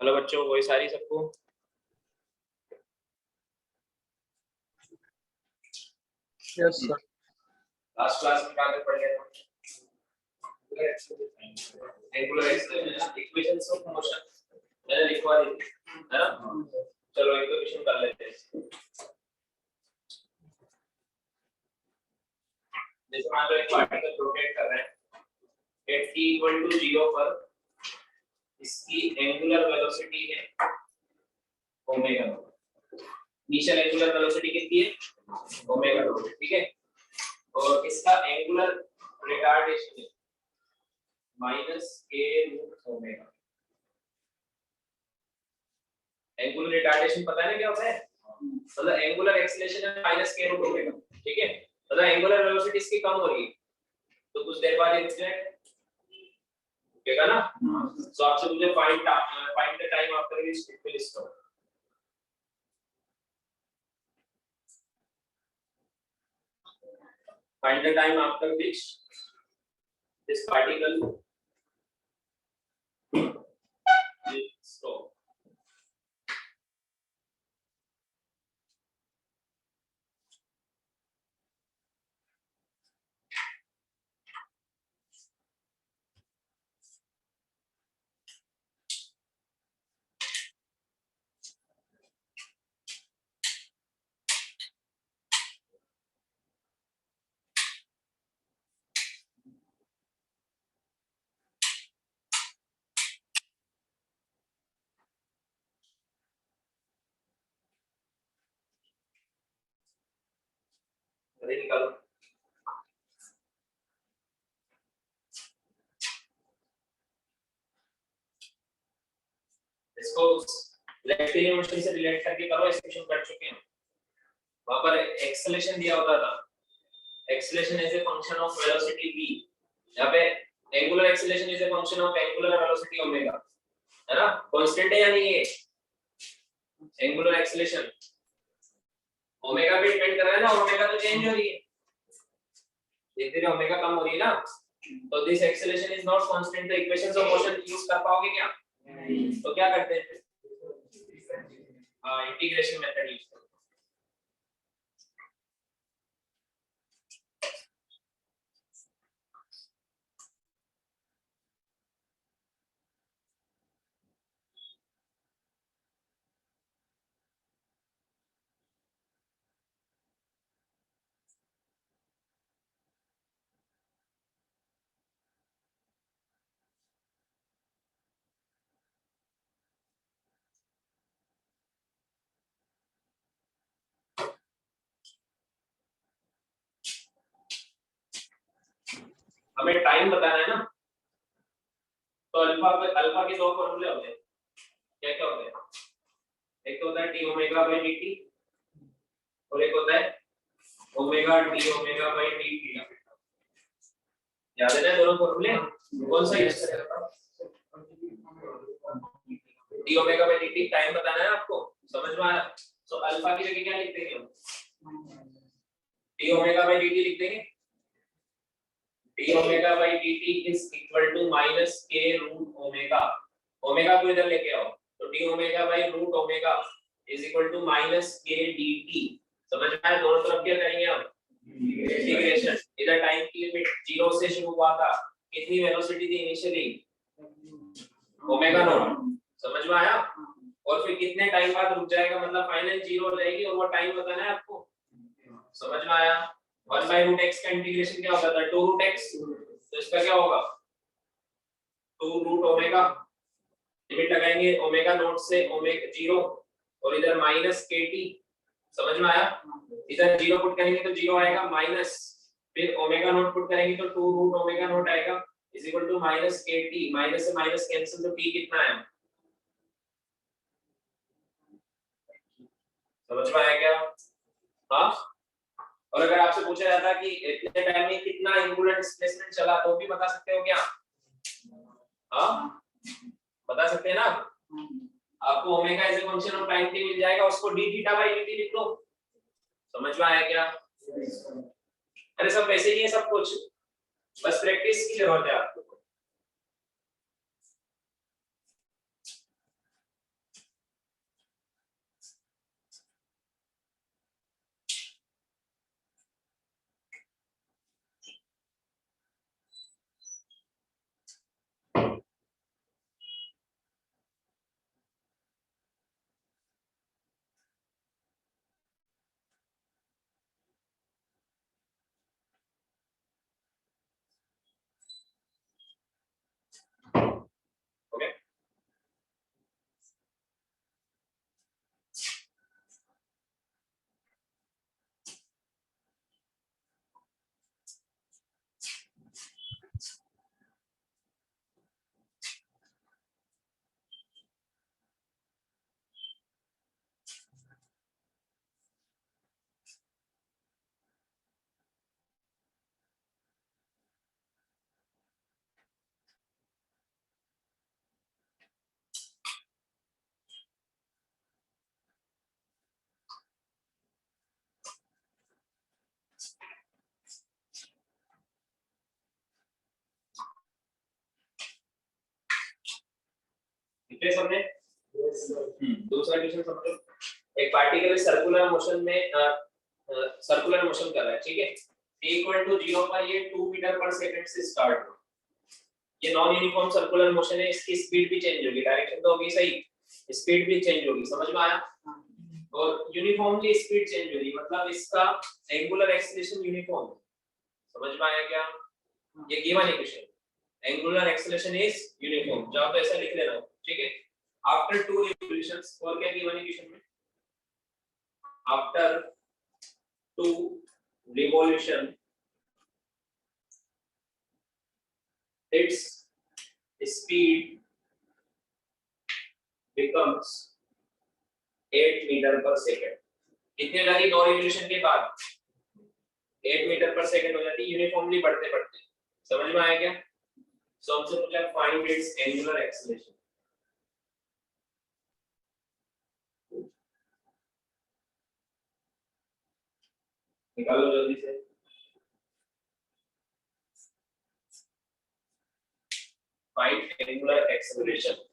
Hello बच्चों, voice आ रही सबको? Yes sir. लास्ट क्लास में क्या पढ़ लिया था? एंगुलर इक्वेशंस ऑफ मोशन मैंने लिखवा दी थी, है ना? चलो इक्वेशन कर लेते हैं। जैसे मान लो एक पार्टिकल रोटेट कर रहा है एट t इक्वल टू 0 पर, इसकी एंगुलर वेलोसिटी है ओमेगा। इनिशियल एंगुलर वेलोसिटी कितनी है? ओमेगा, ठीक है। और इसका एंगुलर रिटार्डेशन है माइनस के रूट ओमेगा। एंगुलर रिटार्डेशन पता है ना क्या होता है? मतलब एंगुलर एक्सेलरेशन है माइनस के रूट ओमेगा, ठीक है। मतलब एंगुलर वेलोसिटी इसकी कम हो रही है तो कुछ देर बाद ये रुक जाएगा, रुकेगा ना। तो आपसे मुझे find the time after which it will stop. Find the time after which this particle will stop. अरे निकालो। इसको इलेक्ट्रिक मोशन से रिलेट करके करो, एक्सप्रेशन कर चुके हैं। वहां पर एक्सेलरेशन दिया होता था, acceleration as a function of velocity v। यहाँ पे angular acceleration is a function of angular velocity omega, है ना? कांस्टेंट है या नहीं है? एंगुलर एक्सेलरेशन ओमेगा पे डिपेंड कर रहा है ना, ओमेगा तो चेंज हो रही है, धीरे धीरे ओमेगा कम हो रही है ना। तो this acceleration is not constant. तो इक्वेशंस ऑफ मोशन यूज कर पाओगे क्या? तो क्या करते हैं? इंटीग्रेशन मेथड यूज करते हैं। हमें टाइम बताना है ना, तो अल्फा के दो फॉर्मूले होते हैं। क्या क्या होते हैं? एक तो होता है डी ओमेगा बाई dt और एक होता है omega D omega by dt। याद है ना दोनों फॉर्मूले? कौन सा यूज करेगा? D omega by dt time बताना है आपको, समझ में आया? तो अल्फा की जगह क्या लिख देंगे हम? डी ओमेगा बाई dt लिख देंगे। d omega by dt is equal to minus k root omega. Omega को इधर लेके आओ, तो d omega by root omega is equal to minus k dt। समझ में आया? दोनों तरफ क्या करेंगे हम? इंटीग्रेशन। इधर टाइम की लिमिट 0 से शुरू हुआ था, कितनी वेलोसिटी थी इनिशियली? Omega naught. समझ में आया? और फिर कितने टाइम बाद रुक जाएगा, मतलब फाइनल 0 हो जाएगी, और वो टाइम बताना है आपको। समझ में आया? 1 by root x का इंटीग्रेशन क्या होता था? 2 root x। तो इसका क्या होगा? 2 root ओमेगा। लिमिट लगाएंगे ओमेगा नॉट से ओमेगा 0 और इधर माइनस kt। समझ में आया? इधर 0 पुट करेंगे तो 0 आएगा माइनस, फिर ओमेगा नॉट पुट करेंगे तो 2 root ओमेगा नॉट आएगा is equal to minus kt। Minus से माइनस कैंसिल, तो t कितना है? समझ में आया क्या? हाँ। और अगर आपसे पूछा जाता कि इतने टाइम में कितना एंगुलर डिस्प्लेसमेंट चला, तो भी बता सकते हो क्या? हाँ, बता सकते हैं ना। आपको omega as a function of time t मिल जाएगा, उसको d थीटा बाय dt लिख लो। समझ में आया क्या? अरे सब वैसे ही है सब कुछ, बस प्रैक्टिस की जरूरत है आपको। लिखे सबने? दूसरा क्वेश्चन समझो। एक पार्टिकल सर्कुलर मोशन में सर्कुलर मोशन कर रहा है, ठीक है? t इक्वल टू 0 पर ये 2 मीटर पर सेकंड से स्टार्ट हो। ये नॉन यूनिफॉर्म सर्कुलर मोशन है, इसकी स्पीड भी चेंज होगी, डायरेक्शन तो होगी सही, स्पीड भी चेंज होगी, समझ में आया? और यूनिफॉर्मली स्पीड चेंज होगी, मतलब इसका एंगुलर एक्सेलरेशन यूनिफॉर्म, समझ में आया क्या? ये given equation, angular acceleration is uniform, चाहो तो ऐसा लिख लेना, ठीक है? आफ्टर 2 रिवोल्यूशंस, और क्या गिवन इक्वेशन में? After 2 revolution its speed becomes 8 metre पर सेकंड। कितनी हो जाती है 2 रिवोल्यूशन के बाद? 8 मीटर पर सेकंड हो जाती है, यूनिफॉर्मली बढ़ते बढ़ते, समझ में आया क्या? सो हमसे पूछा फाइंड इट्स एंगुलर एक्सेलरेशन। निकालो जल्दी से। Find angular acceleration.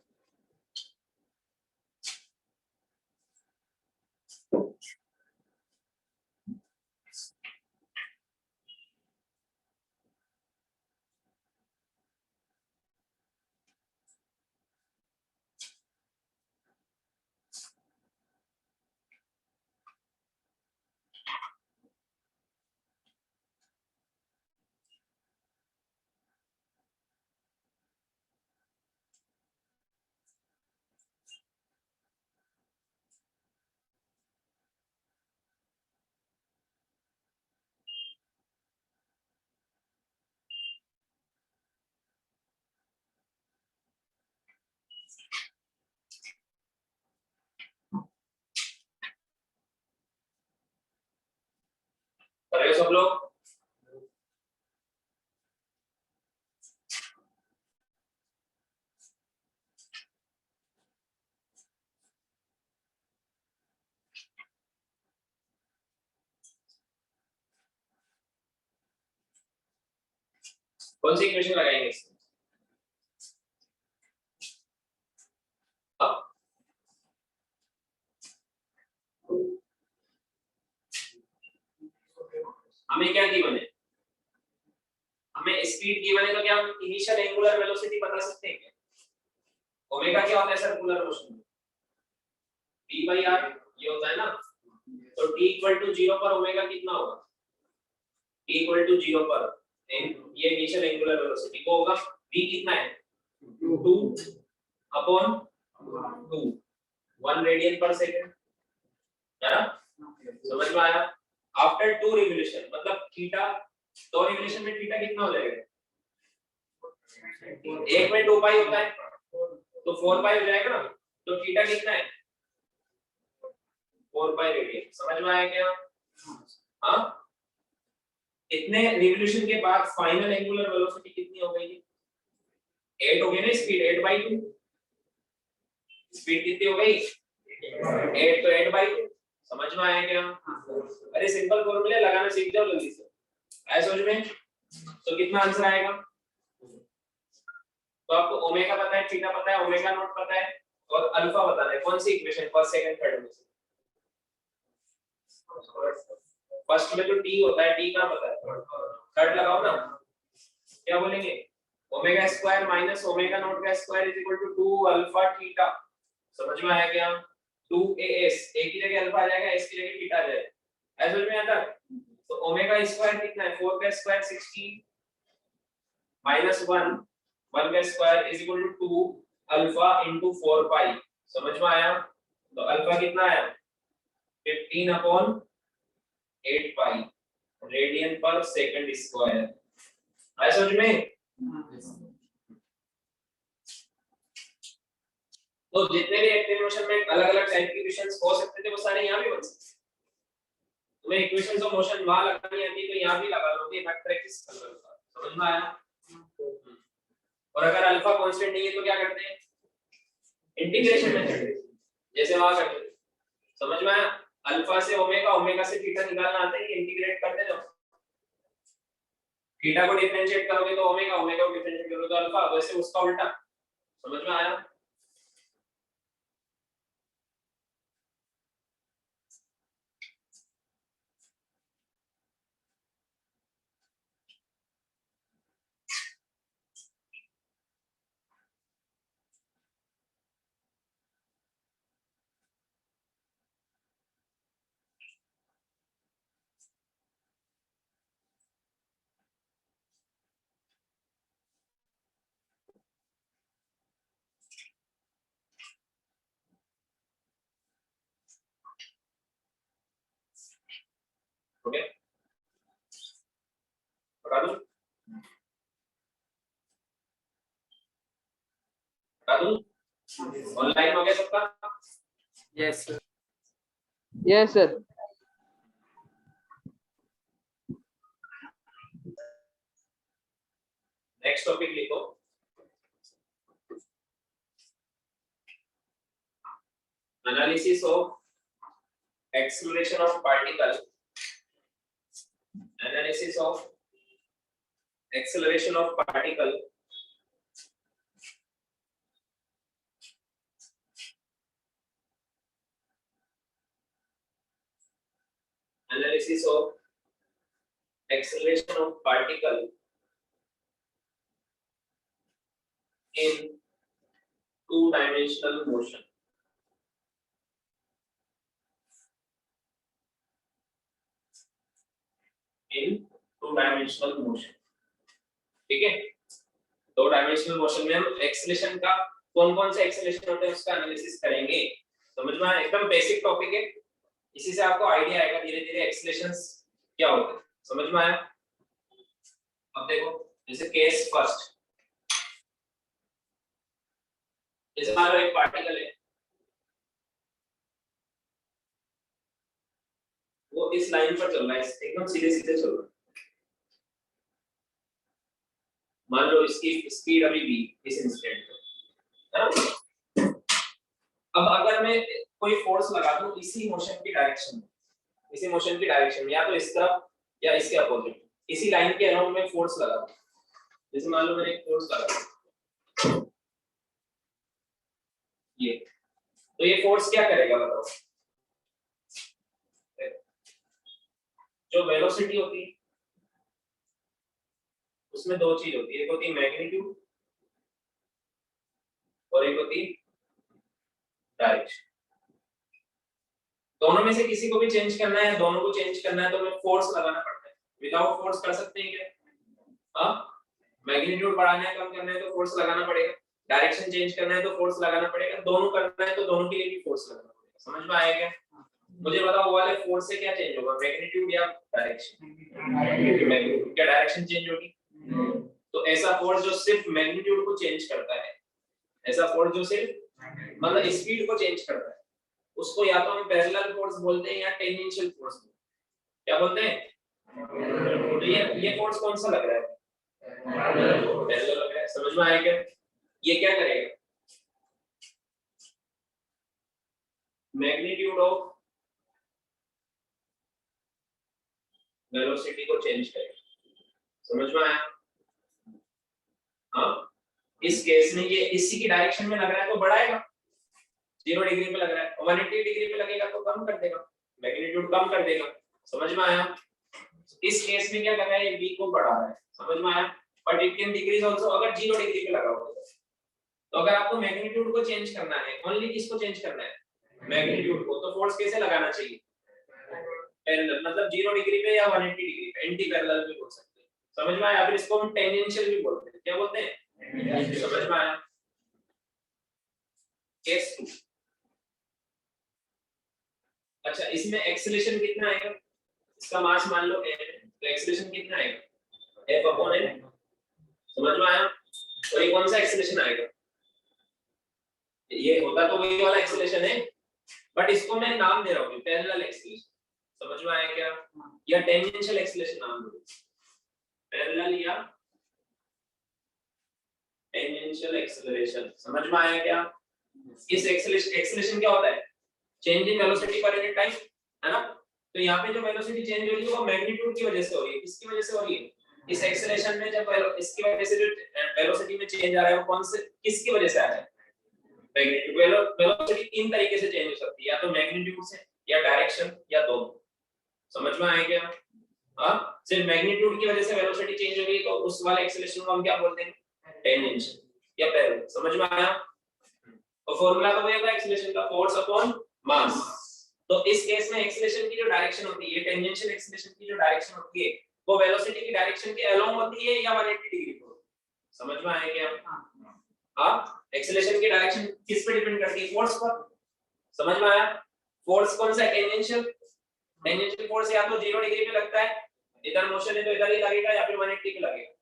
कर सब लोग? कौन सी इक्वेशन लगाएंगे इसमें? हमें क्या गिवन है? हमें स्पीड गिवन है, तो क्या हम इनिशियल एंगुलर वेलोसिटी बता सकते हैं क्या? ओमेगा क्या होता है सर्कुलर मोशन में? v/r ये होता है ना, तो t इक्वल टू 0 पर ओमेगा कितना होगा? t इक्वल टू 0 पर ये इनिशियल एंगुलर वेलोसिटी को होगा, v कितना है? 2 अपॉन 2, 1 रेडियन पर सेकंड, है ना? समझ में आया? आफ्टर 2 रिवोल्यूशन, मतलब थीटा, 2 रिवोल्यूशन में थीटा कितना हो जाएगा? एक में 2 पाई होता है, तो 4 पाई हो जाएगा ना, तो थीटा कितना है? 4 पाई रेडियन, समझ में आया क्या? हाँ, इतने रिवोल्यूशन के बाद फाइनल एंगुलर वेलोसिटी कितनी हो गई? 8 हो गई ना, स्पीड 8/2, स्पीड कितनी हो गई? 8, तो 8/2, समझ में आया क्या? अरे सिंपल फॉर्मूले लगाना सीख जाओ जल्दी से, आया समझ में? तो कितना आंसर आएगा? तो आपको ओमेगा पता है, थीटा पता है, ओमेगा नॉट पता है, और अल्फा बताना है। कौन सी इक्वेशन फर्स्ट सेकंड थर्ड में से? फर्स्ट में जो टी होता है, टी का पता है, थर्ड लगाओ ना, क्या बोलेंगे? Omega square minus omega naught का square is equal to 2 alpha theta, समझ में आया क्या? 2as, a की जगह अल्फा आ जाएगा, s की जगह थीटा आ जाएगा, ऐसा समझ में आता? तो ओमेगा स्क्वायर कितना है? 4 का स्क्वायर 16 माइनस 1, 1 का square is equal to 2 alpha into 4 pi, समझ में आया? तो अल्फा कितना आया? 15 अपॉन 8 पाई रेडियन पर सेकंड स्क्वायर, आया समझ में? तो जितने भी एक्टिव मोशन में अलग-अलग टाइप की इक्वेशंस हो सकते थे, वो सारे यहां भी बन सकते हैं। तुम्हें इक्वेशंस ऑफ मोशन वहां लगानी आती है, तो यहां भी लगा लोगे, मैं प्रैक्टिस कर रहा हूं, समझ में आया? और अगर अल्फा कांस्टेंट नहीं है तो क्या करते हैं? इंटीग्रेशन मेथड, जैसे वहां करते हैं, समझ में आया? अल्फा से ओमेगा, ओमेगा से थीटा निकालना आता है, इंटीग्रेट करते जाओ, थीटा को डिफरेंशिएट करोगे तो ओमेगा, ओमेगा को डिफरेंशिएट करोगे तो अल्फा, वैसे उसका उल्टा, समझ में आया? ओके बता दूं ऑनलाइन हो गया सबका Yes, sir. Yes, sir. Next topic लिखो analysis of acceleration of particle analysis of acceleration of particle analysis of acceleration of particle in two-dimensional motion. In two-dimensional motion. ठीक है? दो डायमेंशनल मोशन में हम एक्सेलरेशन का कौन-कौन से एक्सेलरेशन होते हैं उसका एनालिसिस करेंगे. समझ में आया? एकदम बेसिक टॉपिक है. इसी से आपको आइडिया आएगा धीरे-धीरे एक्सेलरेशंस क्या होते हैं. समझ में आया? अब देखो जैसे केस फर्स्ट जैसे मान लो एक पार्टिकल है वो इस लाइन पर चल रहा है एकदम सीधे-सीधे चल रहा है. मान लो इसकी स्पीड अभी v इस इंस्टेंट पे है ना. अब अगर मैं कोई फोर्स लगा दूं इसी मोशन की डायरेक्शन में या तो इस तरफ या इसके अपोजिट इसी लाइन के अराउंड में फोर्स लगा दूं. जैसे मान लो मैंने एक फोर्स लगा ये तो ये फोर्स क्या करेगा बताओ. जो वेलोसिटी होती है उसमें दो चीज होती है. एक होती है मैग्नीट्यूड और एक होती है डायरेक्शन. दोनों में से किसी को भी चेंज करना है दोनों को चेंज करना है तो हमें फोर्स लगाना पड़ता है. विदाउट फोर्स कर सकते हैं क्या? हाँ मैग्नीट्यूड बढ़ाना है कम करना है तो फोर्स लगाना पड़ेगा. डायरेक्शन चेंज करना है तो फोर्स लगाना पड़ेगा. दोनों करना है तो दोनों के लिए भी फोर्स लगाना पड़ेगा. समझ में आया क्या? मुझे बताओ वो वाले फोर्स से क्या चेंज होगा मैग्नीट्यूड या डायरेक्शन? मैग्नीट्यूड. क्या डायरेक्शन चेंज होगी? तो ऐसा फोर्स जो सिर्फ मैग्नीट्यूड को चेंज करता है ऐसा फोर्स जो सिर्फ मतलब स्पीड को चेंज करता है उसको या तो हम पैरेलल फोर्स बोलते हैं या टेंजेंशियल फोर्स. क्या बोलते हैं? तो ये फोर्स कौन सा लग रहा है? पैरेलल लग रहा है. समझ में आया क्या? ये क्या करेगा मैग्नीट्यूड ऑफ वेलोसिटी को चेंज करेगा. समझ में आया? हाँ इस केस में ये इसी की डायरेक्शन में लग रहा है तो बढ़ाएगा. 0 डिग्री पे लग रहा है 180 डिग्री पे लगेगा तो कम कर देगा मैग्नीट्यूड कम कर देगा. समझ में आया? इस केस में क्या कर रहा है ये v को बढ़ा रहा है. समझ में आया? But it can decrease also अगर 0 डिग्री पे लगा होगा तो अगर आपको मैग्नीट्यूड को चेंज करना है ओनली किसको चेंज करना है मैग्नीट्यूड को तो फोर्स कैसे लगाना चाहिए पैरेलल मतलब 0 डिग्री पे या 180 डिग्री पे एंटी पैरेलल भी बोल सकते हैं. समझ में आया? फिर इसको हम टेंजेंशियल भी बोलते हैं. क्या बोलते हैं? समझ में आया? केस 2 अच्छा इसमें एक्सेलरेशन कितना आएगा इसका मास मान लो m तो एक्सेलरेशन कितना आएगा f/n. समझ में आया? और ये कौन सा एक्सेलरेशन आएगा ये होता तो वही वाला एक्सेलरेशन है बट इसको मैं नाम दे रहा हूं पैरेलल एक्सेलरेशन. समझ में आया क्या? या टेंजेंशियल एक्सेलरेशन नाम दो. पैरेलल या टेंजेंशियल एक्सेलरेशन. समझ में आया क्या? इस एक्सेलरेशन क्या होता है change in velocity per unit time है ना. तो यहाँ पे जो वेलोसिटी चेंज हो रही है वो मैग्नीट्यूड की वजह से हो रही है. किसकी वजह से हो रही है? इस एक्सेलरेशन में जब इसकी वजह से जो वेलोसिटी में चेंज आ रहा है वो कौन से किसकी वजह से आ रहा है मैग्नीट्यूड. वेलोसिटी तीन तरीके से चेंज हो सकती है या तो मैग्नीट्यूड से या डायरेक्शन या दोनों. समझ में आया क्या? हां सिर्फ मैग्नीट्यूड की वजह से वेलोसिटी चेंज हो गई तो उस वाले एक्सेलरेशन को हम क्या बोलते हैं टेंजेंशियल या पैरेलल. समझ में आया? और फार्मूला तो वही होगा एक्सेलरेशन का फोर्स अपॉन मास. तो इस केस में एक्सेलरेशन की जो डायरेक्शन होती है टेंजेंशियल एक्सेलरेशन की जो डायरेक्शन होती है वो वेलोसिटी की डायरेक्शन के अलोंग होती है या 180 डिग्री पर. समझ में आया क्या? हां एक्सेलरेशन की डायरेक्शन किस पे डिपेंड करती है फोर्स पर. समझ में आया? फोर्स कौन सा टेंजेंशियल टेंजेंशियल फोर्स या तो 0 डिग्री पे लगता है, इधर मोशन है तो इधर ही लगेगा, या फिर 180 पे लगेगा।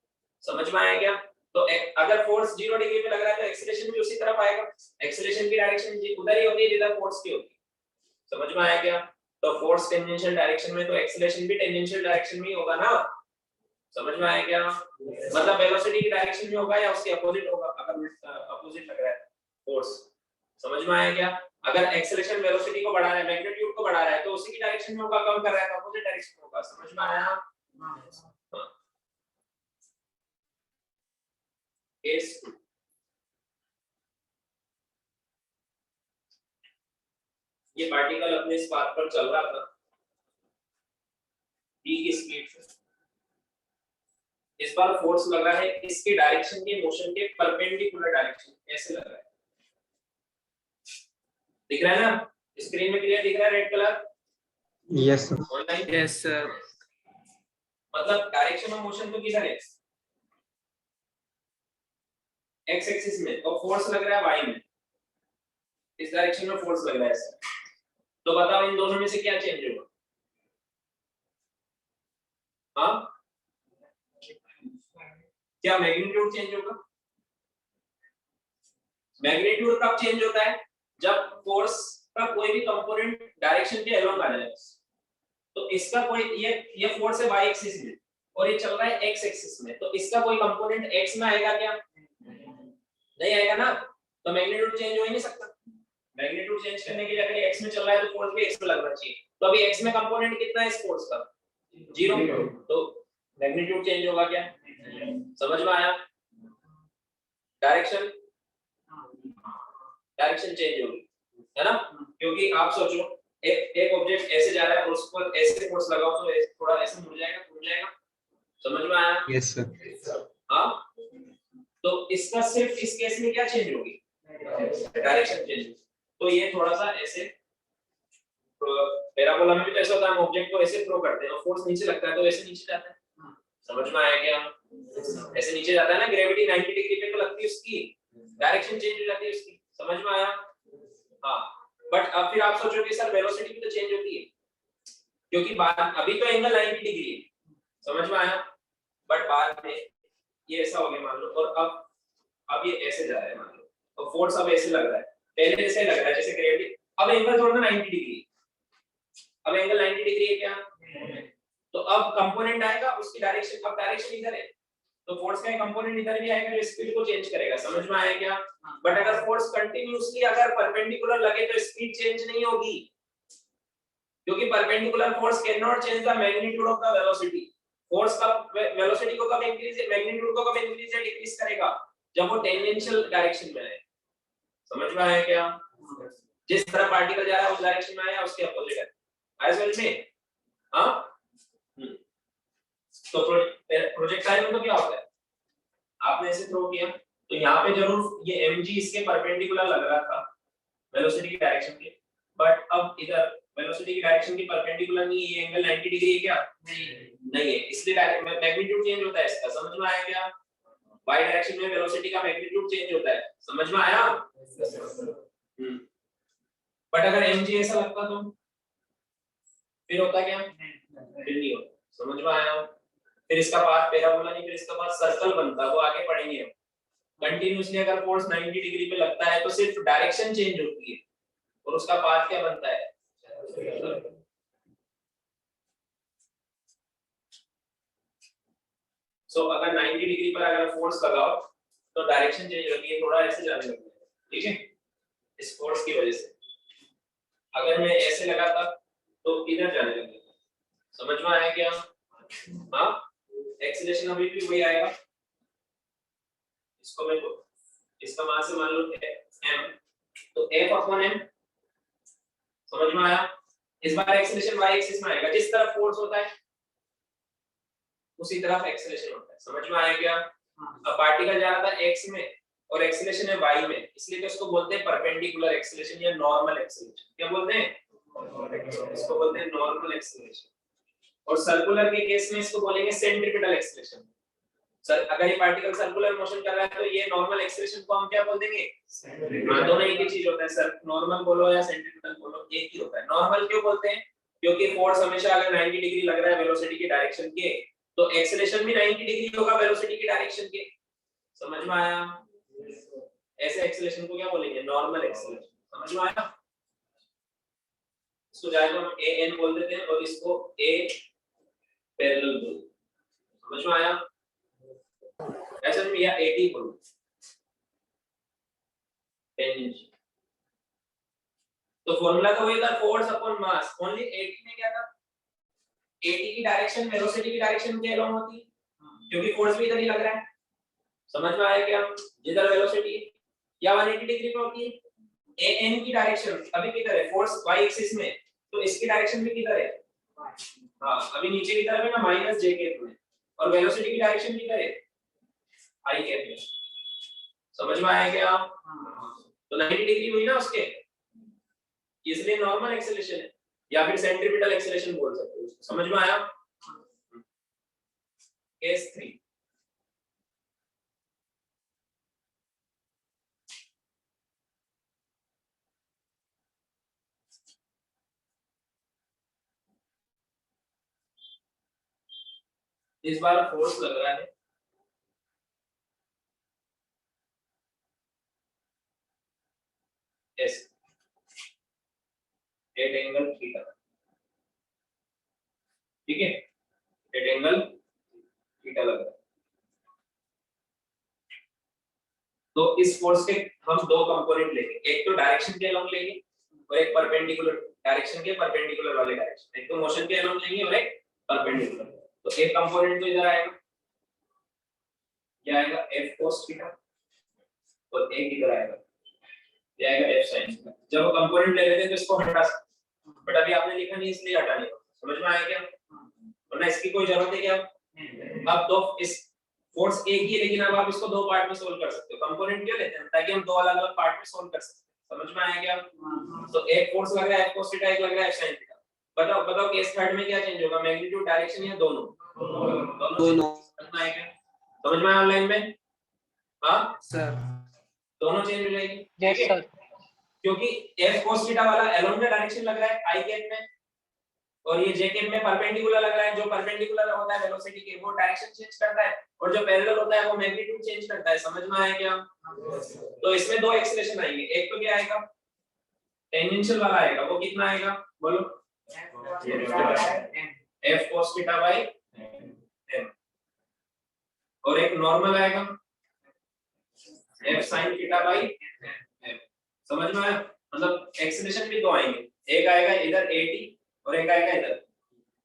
समझ में आया क्या? तो अगर फोर्स 0 डिग्री पे लग रहा है तो एक्सीलरेशन भी उसी तरफ आएगा, एक्सीलरेशन की डायरेक्शन उधर ही होती है जिधर फोर्स की होती है। समझ में आया क्या? तो फोर्स टेंजेंशियल डायरेक्शन में तो एक्सीलरेशन भी टेंजेंशियल डायरेक्शन में ही होगा ना। समझ में आया क्या? मतलब वेलोसिटी की डायरेक्शन में होगा या उसके अपोजिट होगा, अगर अपोजिट लग रहा है फोर्स। समझ में आया क्या? अगर एक्सेलरेशन वेलोसिटी को बढ़ा रहा है, मैग्नीट्यूड को बढ़ा रहा है, तो उसी की डायरेक्शन में होगा, कम कर रहा है तो अपोजिट डायरेक्शन में होगा। समझ में आया? हाँ। केस 2, ये पार्टिकल अपने इस पाथ पर चल रहा था v की स्पीड से, इस बार फोर्स लग रहा है इसकी डायरेक्शन के मोशन के परपेंडिकुलर डायरेक्शन, ऐसे लग रहा है। दिख रहा है ना स्क्रीन में? क्लियर दिख रहा है red colour? Yes sir. Online? Yes sir. मतलब डायरेक्शन ऑफ मोशन तो किधर है? एक्स एक्सिस में, और फोर्स लग रहा है वाई में, इस डायरेक्शन में फोर्स लग रहा है ऐसा। तो बताओ इन दोनों में से क्या चेंज होगा? हाँ, क्या मैग्नीट्यूड चेंज होगा? मैग्नीट्यूड कब चेंज होता है? जब फोर्स का कोई भी कंपोनेंट डायरेक्शन के अलोंग आ जाए। तो इसका कोई ये फोर्स है वाई एक्सिस में और ये चल रहा है एक्स एक्सिस में, तो इसका कोई कंपोनेंट एक्स में आएगा क्या? नहीं आएगा ना, तो मैग्नीट्यूड चेंज हो ही नहीं सकता। मैग्नीट्यूड चेंज करने के लिए अगर एक्स में चल रहा है तो फोर्स भी एक्स में लगना चाहिए। तो अभी एक्स में कंपोनेंट कितना है इस फोर्स का? 0। तो मैग्नीट्यूड चेंज होगा क्या? समझ में आया? डायरेक्शन चेंज होगी, है ना? क्योंकि आप सोचो एक ऑब्जेक्ट ऐसे जा रहा है और उस पर ऐसे फोर्स लगाओ तो थोड़ा ऐसे मुड़ जाएगा। समझ में आया? Yes sir. हाँ, तो इसका सिर्फ इस केस में क्या चेंज होगी? Direction change. तो ये थोड़ा सा ऐसे, पैराबोला में भी तो ऐसा होता है, हम ऑब्जेक्ट को ऐसे थ्रो करते हैं और फोर्स नीचे लगता है तो ऐसे नीचे जाता है। समझ में आया क्या? ऐसे नीचे जाता है ना, ग्रेविटी 90 डिग्री पे तो लगती है, उसकी डायरेक्शन चेंज हो जाती है उसकी। समझ में आया? हाँ, बट अब फिर आप सोचो कि सर वेलोसिटी भी तो चेंज होती है, क्योंकि अभी तो एंगल 90 डिग्री है। समझ में आया? बट बाद में ये ऐसा हो गया मान लो, और अब ये ऐसे जा रहा है मान लो, और फोर्स अब ऐसे लग रहा है, पहले ऐसे लग रहा है जैसे ग्रेविटी। अब एंगल थोड़ा 90 डिग्री, अब एंगल 90 डिग्री है क्या? तो अब कंपोनेंट आएगा, उसकी डायरेक्शन, अब डायरेक्शन इधर है तो फोर्स का कंपोनेंट इधर भी आएगा जो स्पीड को चेंज करेगा। समझ में आया क्या? बट अगर फोर्स कंटिन्यूअसली अगर परपेंडिकुलर लगे तो स्पीड चेंज नहीं होगी, क्योंकि perpendicular force can not change the magnitude of the velocity. Force का वेलोसिटी को कब इंक्रीज, मैग्नीट्यूड को कब इंक्रीज या डिक्रीज करेगा? जब वो टेंजेंशियल डायरेक्शन में है। समझ में आया क्या? जिस तरह पार्टिकल जा रहा है उस डायरेक्शन में आया, उसके अपोजिट है। आया समझ में? हाँ, तो प्रोजेक्टाइल में तो क्या होता है, आपने ऐसे थ्रो किया तो यहाँ पे जरूर ये mg इसके परपेंडिकुलर लग रहा था वेलोसिटी की डायरेक्शन के, बट अब इधर वेलोसिटी की डायरेक्शन की परपेंडिकुलर नहीं है, ये एंगल 90 डिग्री है क्या? नहीं है, इसलिए मैग्नीट्यूड चेंज होता है इसका। समझ में आया क्या? y डायरेक्शन में वेलोसिटी का मैग्नीट्यूड चेंज होता है। समझ में आया? बट अगर mg ऐसा लगता तो फिर होता क्या? फिर नहीं होता। समझ में आया? फिर इसका पाथ पैराबोला नहीं, फिर इसका पाथ सर्कल बनता है, वो आगे पढ़ेंगे हम। कंटीन्यूअसली अगर फोर्स 90 डिग्री पे लगता है तो सिर्फ डायरेक्शन चेंज होती है और उसका पाथ क्या बनता है? सो अगर 90 डिग्री पर अगर फोर्स लगाओ तो डायरेक्शन चेंज होती है, थोड़ा ऐसे जाने लगता है, ठीक है, इस फोर्स की वजह से। अगर मैं ऐसे लगाता तो इधर जाने लगता। समझ में आया क्या? हाँ, एक्सीलरेशन अभी भी वही आएगा। इसको मैं इसका मान से मान लो m, तो f/m। समझ में आया? इस बार एक्सीलरेशन y एक्सिस में आएगा, जिस तरफ फोर्स होता है उसी तरफ एक्सीलरेशन होता है। समझ में आया क्या? अब पार्टिकल जा रहा था x में और एक्सीलरेशन है y में, इसलिए तो इसको बोलते हैं परपेंडिकुलर एक्सीलरेशन या नॉर्मल एक्सीलरेशन। क्या बोलते हैं? इसको बोलते हैं नॉर्मल एक्सीलरेशन। और सर्कुलर के केस में इसको बोलेंगे सेंट्रीपिटल एक्सीलरेशन। सर अगर ये पार्टिकल सर्कुलर मोशन कर रहा है तो ये नॉर्मल एक्सीलरेशन को हम क्या बोल देंगे? दोनों एक ही चीज होता है सर, नॉर्मल बोलो या सेंट्रीपिटल बोलो एक ही होता है। नॉर्मल क्यों बोलते हैं? क्योंकि फोर्स हमेशा अगर 90 डिग्री लग रहा है वेलोसिटी की डायरेक्शन के, तो एक्सेलरेशन भी 90 डिग्री होगा वेलोसिटी की डायरेक्शन के। समझ में आया? ऐसे एक्सेलरेशन को क्या बोलेंगे? Normal acceleration. समझ में आया? इसको जाए तो हम ए एन बोल देते हैं और इसको ए पैरेलल बोल। समझ में आया? ऐसे में या 80 बोल टेंजेंशियल। तो फॉर्मूला तो वही था, फोर्स अपॉन मास। ओनली 80 में क्या था? 80 की डायरेक्शन वेलोसिटी की डायरेक्शन के अलोंग होती है, क्योंकि फोर्स भी इधर ही लग रहा है। समझ में आया क्या? जिधर वेलोसिटी या 180 डिग्री पे होती है, ए एन की डायरेक्शन अभी किधर है? फोर्स y एक्सिस में, तो इसकी डायरेक्शन भी किधर है? हां, अभी नीचे की तरफ है ना, माइनस जे के में, और वेलोसिटी की डायरेक्शन किधर है? आई के में। समझ में आया क्या? तो 90 डिग्री हुई ना उसके, इसलिए नॉर्मल एक्सेलरेशन है, या फिर सेंट्रीपिटल एक्सेलरेशन बोल सकते हो उसको। समझ में आया? केस 3। इस बार फोर्स लग रहा है एस एट एंगल थीटा। ठीक है, एट एंगल थीटा लग रहा है। तो इस फोर्स के हम दो कंपोनेंट लेंगे, एक तो डायरेक्शन के अलोंग लेंगे और एक परपेंडिकुलर डायरेक्शन के परपेंडिकुलर वाले डायरेक्शन। एक तो मोशन के अलोंग लेंगे और एक परपेंडिकुलर। तो एक कंपोनेंट तो इधर आएगा, ये आएगा f cos थीटा, और एक इधर आएगा, ये आएगा f sin थीटा। जब वो कंपोनेंट ले लेते हैं तो इसको हटा सकते, बट अभी आपने लिखा नहीं इसलिए हटाने को। समझ में आया क्या? वरना इसकी कोई जरूरत है क्या? अब दो इस फोर्स एक ही है, लेकिन अब आप इसको दो पार्ट में सोल्व कर सकते हो। कंपोनेंट क्यों लेते हैं? ताकि हम दो अलग-अलग पार्ट में सोल्व कर सकते हैं। समझ में आया क्या? तो एक फोर्स लग रहा है f cos थीटा, एक लग रहा है f sin थीटा। बताओ बताओ केस थर्ड में क्या चेंज होगा? मैग्नीट्यूड, डायरेक्शन या दोनों? दोनों। समझ में आया क्या? समझ में आया ऑनलाइन में? हां सर। दोनों चेंज हो जाएगी। Yes, ठीक है, sir. क्योंकि f cos थीटा वाला अलोंग द डायरेक्शन लग रहा है i कैप में, और ये j कैप में परपेंडिकुलर लग रहा है। जो परपेंडिकुलर होता है वेलोसिटी के, वो डायरेक्शन चेंज करता है, और जो पैरेलल होता है वो मैग्नीट्यूड चेंज करता है। समझ में आया क्या? तो इसमें दो एक्सेलरेशन आएंगे। एक तो क्या आएगा? टेंजेंशियल वाला आएगा। वो कितना आएगा बोलो? f cos theta by m। और एक नॉर्मल आएगा f sin theta by m। समझ में आया? मतलब एक्सेलरेशन भी दो आएंगे, एक आएगा इधर 80 और एक आएगा इधर।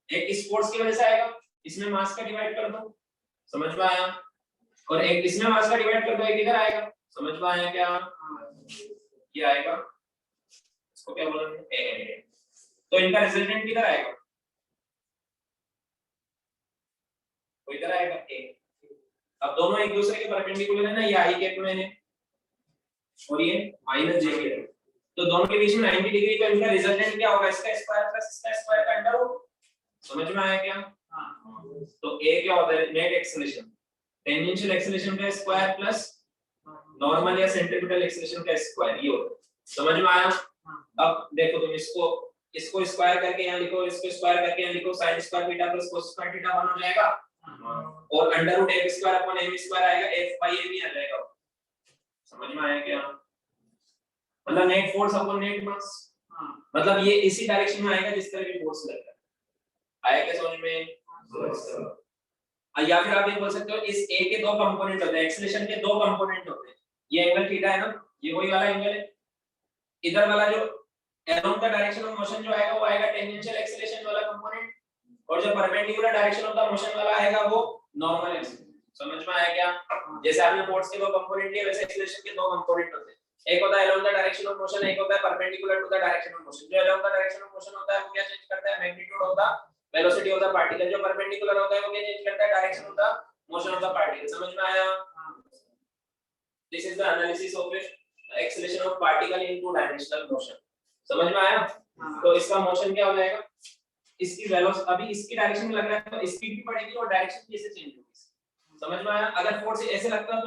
एक इस फोर्स की वजह से आएगा, इसमें मास का डिवाइड कर दो। समझ में आया? और एक इसमें मास का डिवाइड कर दो, एक इधर आएगा। समझ में आया क्या? ये आएगा, इसको क्या बोलेंगे? ए। तो इनका रिजल्टेंट किधर आएगा? तो इधर आएगा ए। अब दोनों एक दूसरे के परपेंडिकुलर है ना, ये आई कैप में है और ये माइनस जे के है, तो दोनों के बीच में 90 डिग्री पे इनका रिजल्टेंट क्या होगा? इसका स्क्वायर प्लस इसका स्क्वायर का अंडर रूट। समझ में आया क्या? तो ए क्या होता है? नेट एक्सेलरेशन, टेंजेंशियल एक्सेलरेशन का स्क्वायर प्लस नॉर्मल या सेंट्रीपिटल एक्सेलरेशन का स्क्वायर, ये होता है। समझ में आया? अब देखो तुम इसको स्क्वायर करके यहाँ लिखो, इसको स्क्वायर करके यहाँ लिखो, sin square theta plus cos square theta 1 हो जाएगा, और under root f square upon m square आएगा, f बाय m ही आ जाएगा। समझ में आया क्या? मतलब net force upon net mass, मतलब ये इसी डायरेक्शन में आएगा जिस तरह की फोर्स लग रहा है। आया क्या समझ में? या फिर आप ये बोल सकते हो इस a के दो कंपोनेंट होते हैं, एक्सेलरेशन के दो कंपोनेंट होते हैं। ये एंगल थीटा है ना, ये वही वाला एंगल है। इधर वाला जो along the direction of motion जो आएगा वो आएगा टेंजेंशियल एक्सेलरेशन वाला कंपोनेंट, और जो perpendicular direction of the motion वाला आएगा वो नॉर्मल एक्सेलरेशन। समझ में आया क्या? जैसे आपने फोर्स के दो कंपोनेंट लिए, वैसे एक्सेलरेशन के दो कंपोनेंट होते हैं। एक होता है along the direction of motion, एक होता है perpendicular to the direction of motion। जो along the direction of motion होता है वो क्या चेंज करता है? Magnitude of the velocity of the particle. जो परपेंडिकुलर होता है वो क्या चेंज करता है? Direction of the motion of the particle. समझ में आया? This is the analysis of acceleration of particle in two dimensional motion. समझ में आया? तो इसका मोशन क्या हो जाएगा? इसकी वेलोसिटी अभी इसकी डायरेक्शन में लग रहा है तो स्पीड भी बढ़ेगी और डायरेक्शन भी ऐसे चेंज होगी। समझ में आया? अगर फोर्स ऐसे लगता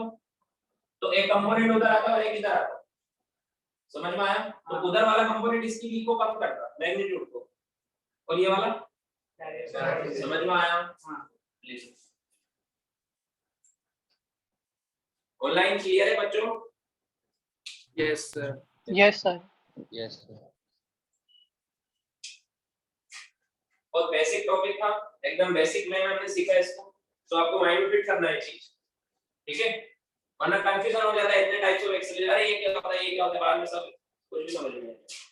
तो एक कंपोनेंट उधर आता और एक इधर आता। समझ में आया? तो उधर वाला कंपोनेंट इसकी v को कम करता, मैग्नीट्यूड को, और ये वाला समझ में आया? हाँ। प्लीज ऑनलाइन क्लियर है बच्चों? Yes, sir. Yes, sir. Yes, sir. और बेसिक टॉपिक था, एकदम बेसिक में हमने सीखा इसको, तो आपको माइंड में फिट करना है चीज, ठीक है? वरना कंफ्यूजन हो जाता है, इतने टाइप्स ऑफ एक्सेल, अरे ये क्या होता है, ये क्या होता है, बाद में सब कुछ भी समझ नहीं आता।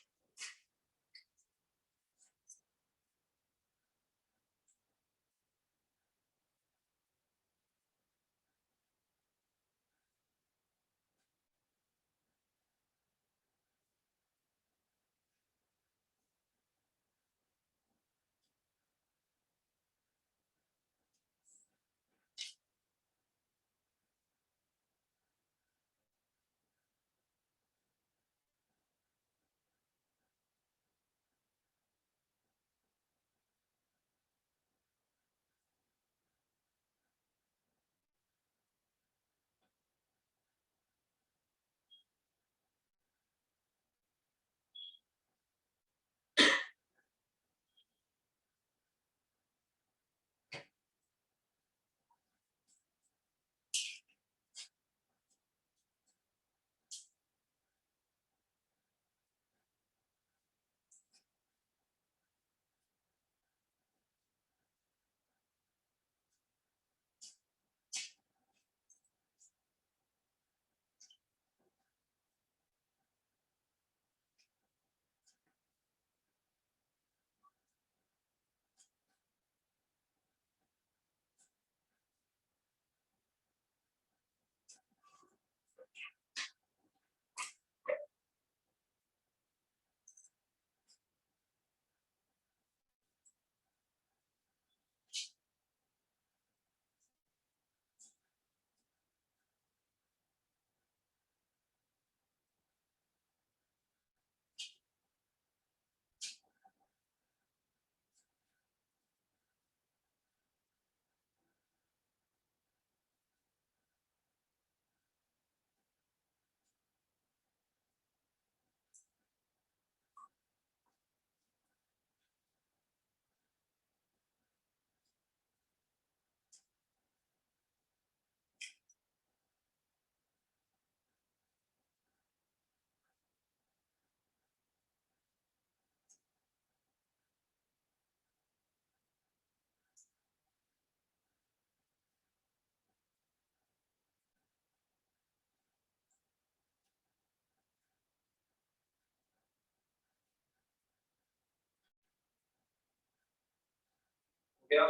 क्या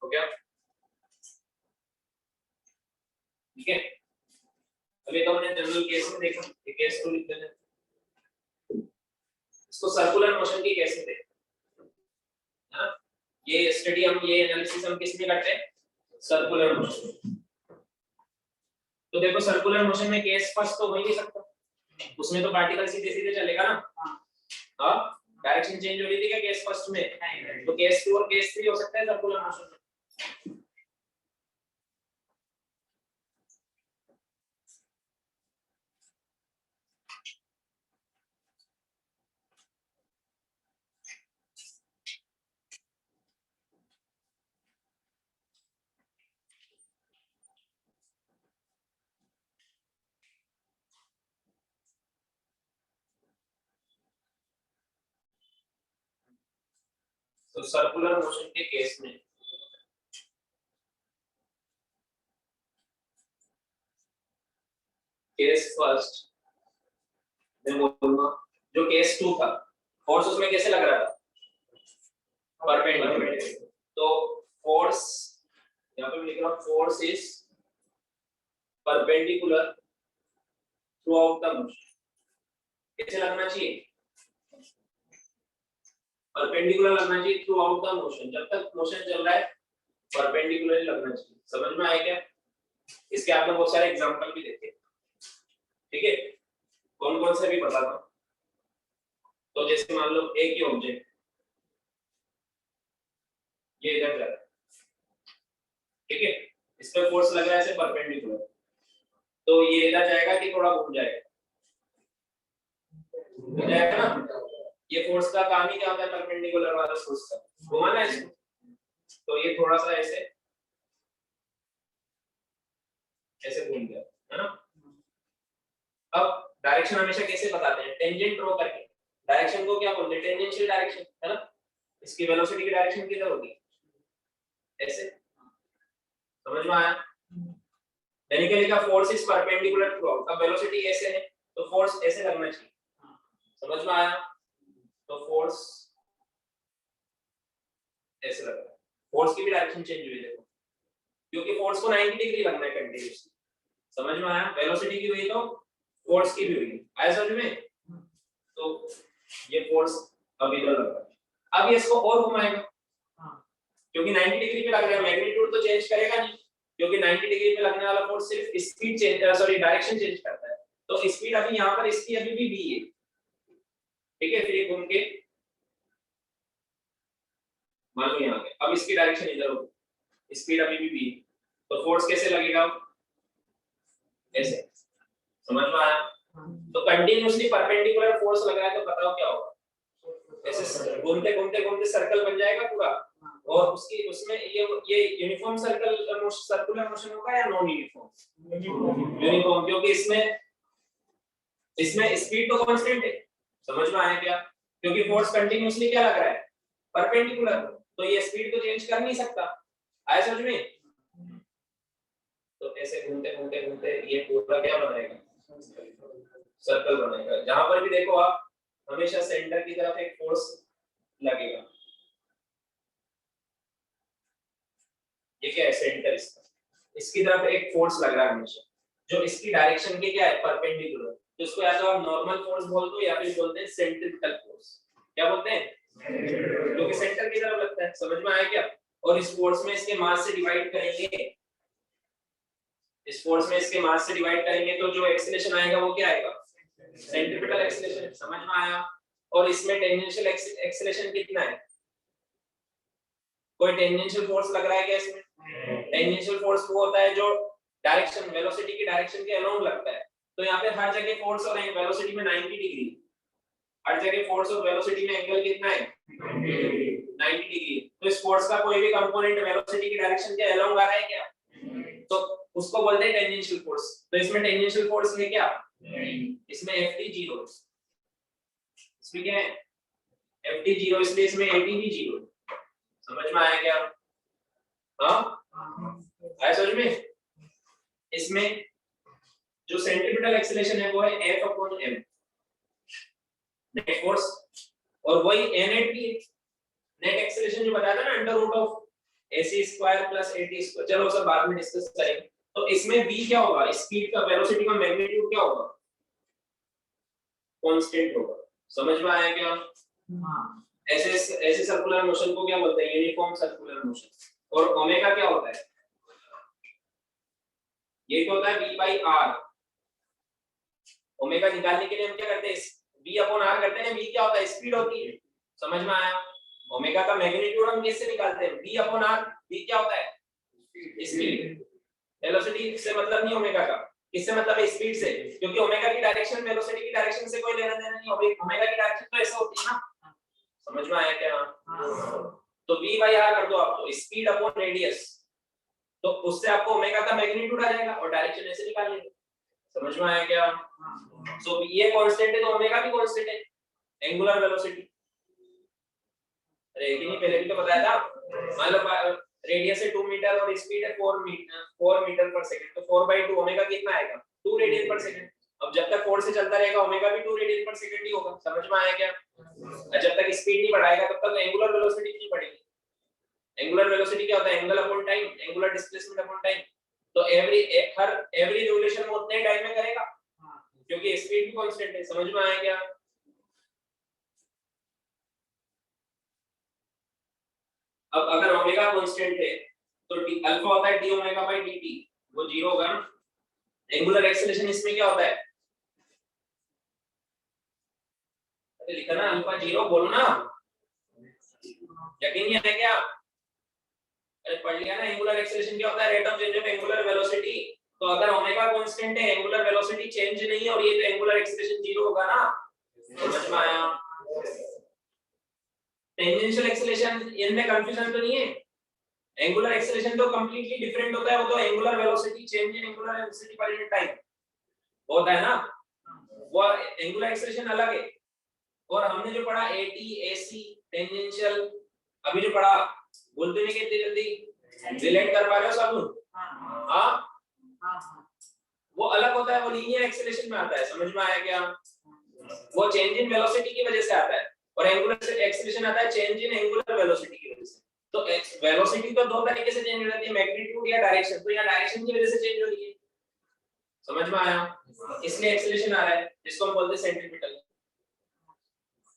हो गया? ठीक है, अभी तो हमने जनरल केस में देखा, ये केस को लिख देना, इसको सर्कुलर मोशन की केस में देखा, है ना? ये स्टडी हम, ये एनालिसिस हम किस में करते हैं? Circular motion. तो देखो सर्कुलर मोशन में केस फर्स्ट तो हो ही नहीं सकता, उसमें तो पार्टिकल सीधे सीधे चलेगा ना। हाँ, डायरेक्शन चेंज हो रही थी क्या केस फर्स्ट में? तो केस 2 और केस 3 हो सकता है सर्कुलर मोशन में। तो सर्कुलर मोशन के केस में केस फर्स्ट मैं बोलूंगा, जो केस 2 था फोर्स उसमें कैसे लग रहा था, परपेंडिकुलर। तो फोर्स यहाँ पे मैं लिख रहा हूँ, force is perpendicular through out the motion. कैसे लगना चाहिए, परपेंडिकुलर लगना चाहिए थ्रू आउट द मोशन। जब तक मोशन चल रहा है परपेंडिकुलर लगना चाहिए। समझ में आया क्या? इसके आपने बहुत सारे एग्जांपल भी देखे, ठीक है, कौन कौन से भी बता दो। तो जैसे मान लो एक ही ऑब्जेक्ट ये इधर जा रहा है, ठीक है, इस पे फोर्स लग रहा है ऐसे परपेंडिकुलर, तो ये इधर जाएगा कि थोड़ा घूम जाएगा, घूम जाएगा ना। ये फोर्स का काम ही क्या होता है, परपेंडिकुलर वाला फोर्स का घुमाना है इसको। तो ये थोड़ा सा ऐसे ऐसे घूम गया, है ना। अब डायरेक्शन हमेशा कैसे बताते हैं, टेंजेंट ड्रॉ करके। डायरेक्शन को क्या बोलते हैं, टेंजेंशियल डायरेक्शन, है ना। इसकी वेलोसिटी की डायरेक्शन किधर होगी, ऐसे। समझ में आया? यानी कि लिखा force is perpendicular to out. अब वेलोसिटी ऐसे है तो फोर्स ऐसे लगना चाहिए। समझ में आया? तो फोर्स ऐसे लग रहा है, फोर्स की भी डायरेक्शन चेंज हुई देखो, क्योंकि फोर्स को 90 डिग्री लगना है कंटीन्यूअसली। समझ में आया? वेलोसिटी की हुई तो फोर्स की भी हुई। आया समझ में? तो ये फोर्स अब इधर लग रहा है। अब ये इसको और घुमाएगा, क्योंकि 90 डिग्री पे लग रहा है, मैग्नीट्यूड तो चेंज करेगा नहीं, क्योंकि 90 डिग्री पे लगने वाला फोर्स सिर्फ speed change, sorry direction change करता है। तो स्पीड अभी यहाँ पर इसकी अभी भी v है, ठीक है। फिर ये घूम के मान लो यहाँ पे, अब इसकी डायरेक्शन इधर होगी, स्पीड अभी भी v है, तो फोर्स कैसे लगेगा, ऐसे। समझ में आया? तो कंटिन्यूअसली परपेंडिकुलर फोर्स लग रहा है तो बताओ क्या होगा, ऐसे घूमते घूमते घूमते सर्कल बन जाएगा पूरा, और उसकी उसमें ये यूनिफॉर्म सर्कुलर मोशन होगा या नॉन यूनिफॉर्म, यूनिफॉर्म, क्योंकि इसमें स्पीड तो कांस्टेंट है। समझ में आया क्या? क्योंकि फोर्स कंटिन्यूअसली क्या लग रहा है, परपेंडिकुलर, तो ये स्पीड तो चेंज कर नहीं सकता। आया समझ में? तो ऐसे घूमते घूमते घूमते ये पूरा क्या बनाएगा, सर्कल बनाएगा। जहां पर भी देखो आप, हमेशा सेंटर की तरफ एक फोर्स लगेगा। ये क्या है, सेंटर इसका, इसकी तरफ एक फोर्स लग रहा है हमेशा, जो इसकी डायरेक्शन के क्या है, परपेंडिकुलर। तो इसको या तो आप नॉर्मल फोर्स बोल दो या फिर बोलते हैं सेंट्रिपिटल फोर्स। क्या बोलते हैं, क्योंकि सेंटर की तरफ लगता है। समझ में आया क्या? और इस फोर्स में इसके मास से डिवाइड करेंगे, इस फोर्स में इसके मास से डिवाइड करेंगे तो जो एक्सीलरेशन आएगा वो क्या आएगा, सेंट्रिपिटल एक्सीलरेशन। समझ में आया? और इसमें टेंजेंशियल एक्सीलरेशन कितना है, कोई टेंजेंशियल फोर्स लग रहा है क्या इसमें? टेंजेंशियल फोर्स वो होता है जो डायरेक्शन, वेलोसिटी की डायरेक्शन के अलोंग लगता है। तो यहाँ पे हर जगह फोर्स और वेलोसिटी में 90 डिग्री, हर जगह फोर्स और वेलोसिटी में एंगल कितना है, 90 डिग्री। तो इस फोर्स का कोई भी कंपोनेंट वेलोसिटी की डायरेक्शन के अलोंग आ रहा है क्या, तो उसको बोलते हैं टेंजेंशियल फोर्स। तो इसमें टेंजेंशियल फोर्स है क्या, इसमें Ft 0, इसमें क्या है, Ft 0, इसलिए इसमें At भी 0। समझ में आया क्या? हाँ, आया समझ में? इसमें जो सेंट्रिपिटल एक्सीलरेशन है वो है F/m, नेट फोर्स, और वही Net भी है। नेट एक्सीलरेशन जो बताया था ना, √ac² + at²। चलो सब बाद में डिस्कस करेंगे। तो इसमें v क्या होगा, स्पीड का, वेलोसिटी का मैग्नीट्यूड क्या होगा, कांस्टेंट होगा। समझ में आया क्या? ऐसे ऐसे सर्कुलर मोशन को क्या बोलते हैं, यूनिफॉर्म सर्कुलर मोशन। और ओमेगा क्या होता है, ये क्या होता है, v/r। ओमेगा निकालने के लिए हम क्या करते हैं, v/r करते हैं। v क्या होता है, स्पीड होती है। समझ में आया? ओमेगा का मैग्नीट्यूड हम कैसे निकालते हैं, v/r। v क्या होता है, स्पीड। वेलोसिटी से मतलब नहीं ओमेगा का, किससे मतलब है, स्पीड से, क्योंकि ओमेगा की डायरेक्शन वेलोसिटी की डायरेक्शन से कोई लेना देना नहीं। ओमेगा की डायरेक्शन तो ऐसे होती है ना। समझ में आया क्या? तो v/r कर दो आप, तो स्पीड अपॉन रेडियस, तो उससे आपको ओमेगा का मैग्नीट्यूड आ जाएगा और डायरेक्शन ऐसे निकाल लेंगे। समझ में आया क्या? सो ये कांस्टेंट है तो ओमेगा भी कांस्टेंट है, एंगुलर वेलोसिटी। अरे एक ही पहले भी तो बताया था। मान लो रेडियस है 2 मीटर और स्पीड है 4 मीटर पर सेकंड, तो 4/2 ओमेगा कितना आएगा, 2 रेडियन पर सेकंड। अब जब तक फोर्स से चलता रहेगा ओमेगा भी 2 रेडियन पर सेकंड ही होगा, समझ में आया क्या? और जब तक स्पीड नहीं बढ़ाएगा तब तक एंगुलर वेलोसिटी नहीं बढ़ेगी। एंगुलर वेलोसिटी क्या होता है? Angle upon time, angular displacement upon time. तो एवरी रिवोल्यूशन वो उतने टाइम में करेगा क्योंकि स्पीड भी कांस्टेंट है, समझ में आया क्या? अब अगर ओमेगा कांस्टेंट है तो अल्फा होता है डी ओमेगा बाय dt, वो 0 होगा ना। एंगुलर एक्सेलरेशन इसमें क्या होता है? अरे लिखा ना अल्फा 0, बोलो ना, यकीन नहीं है क्या? अरे पढ़ लिया ना, एंगुलर एक्सेलरेशन क्या होता है? Rate of change of angular velocity. तो अगर ओमेगा कांस्टेंट है, एंगुलर वेलोसिटी चेंज नहीं है और ये तो एंगुलर एक्सेलरेशन 0 होगा ना, समझ में आया? टेंजेंशियल एक्सेलरेशन इनमें कंफ्यूजन तो नहीं है? एंगुलर एक्सेलरेशन तो कंप्लीटली डिफरेंट होता है, वो तो angular velocity change in angular velocity per unit time होता है ना, वो एंगुलर एक्सेलरेशन अलग है। और हमने जो पढ़ा एटी एसी टेंजेंशियल, अभी जो पढ़ा बोलते नहीं कितनी जल्दी रिलेट कर पा रहे हो सब? हाँ, वो अलग होता है, वो लीनियर एक्सेलरेशन में आता है, समझ में आया क्या? वो चेंज इन वेलोसिटी की वजह से आता है और एंगुलर एक्सेलरेशन आता है चेंज इन एंगुलर वेलोसिटी की वजह से। तो वेलोसिटी तो दो तरीके से चेंज हो जाती है, मैग्नीट्यूड या डायरेक्शन। तो यहाँ डायरेक्शन की वजह से चेंज हो रही है, समझ में आया? इसलिए एक्सेलरेशन आ रहा है, जिसको हम बोलते हैं सेंट्रीपिटल।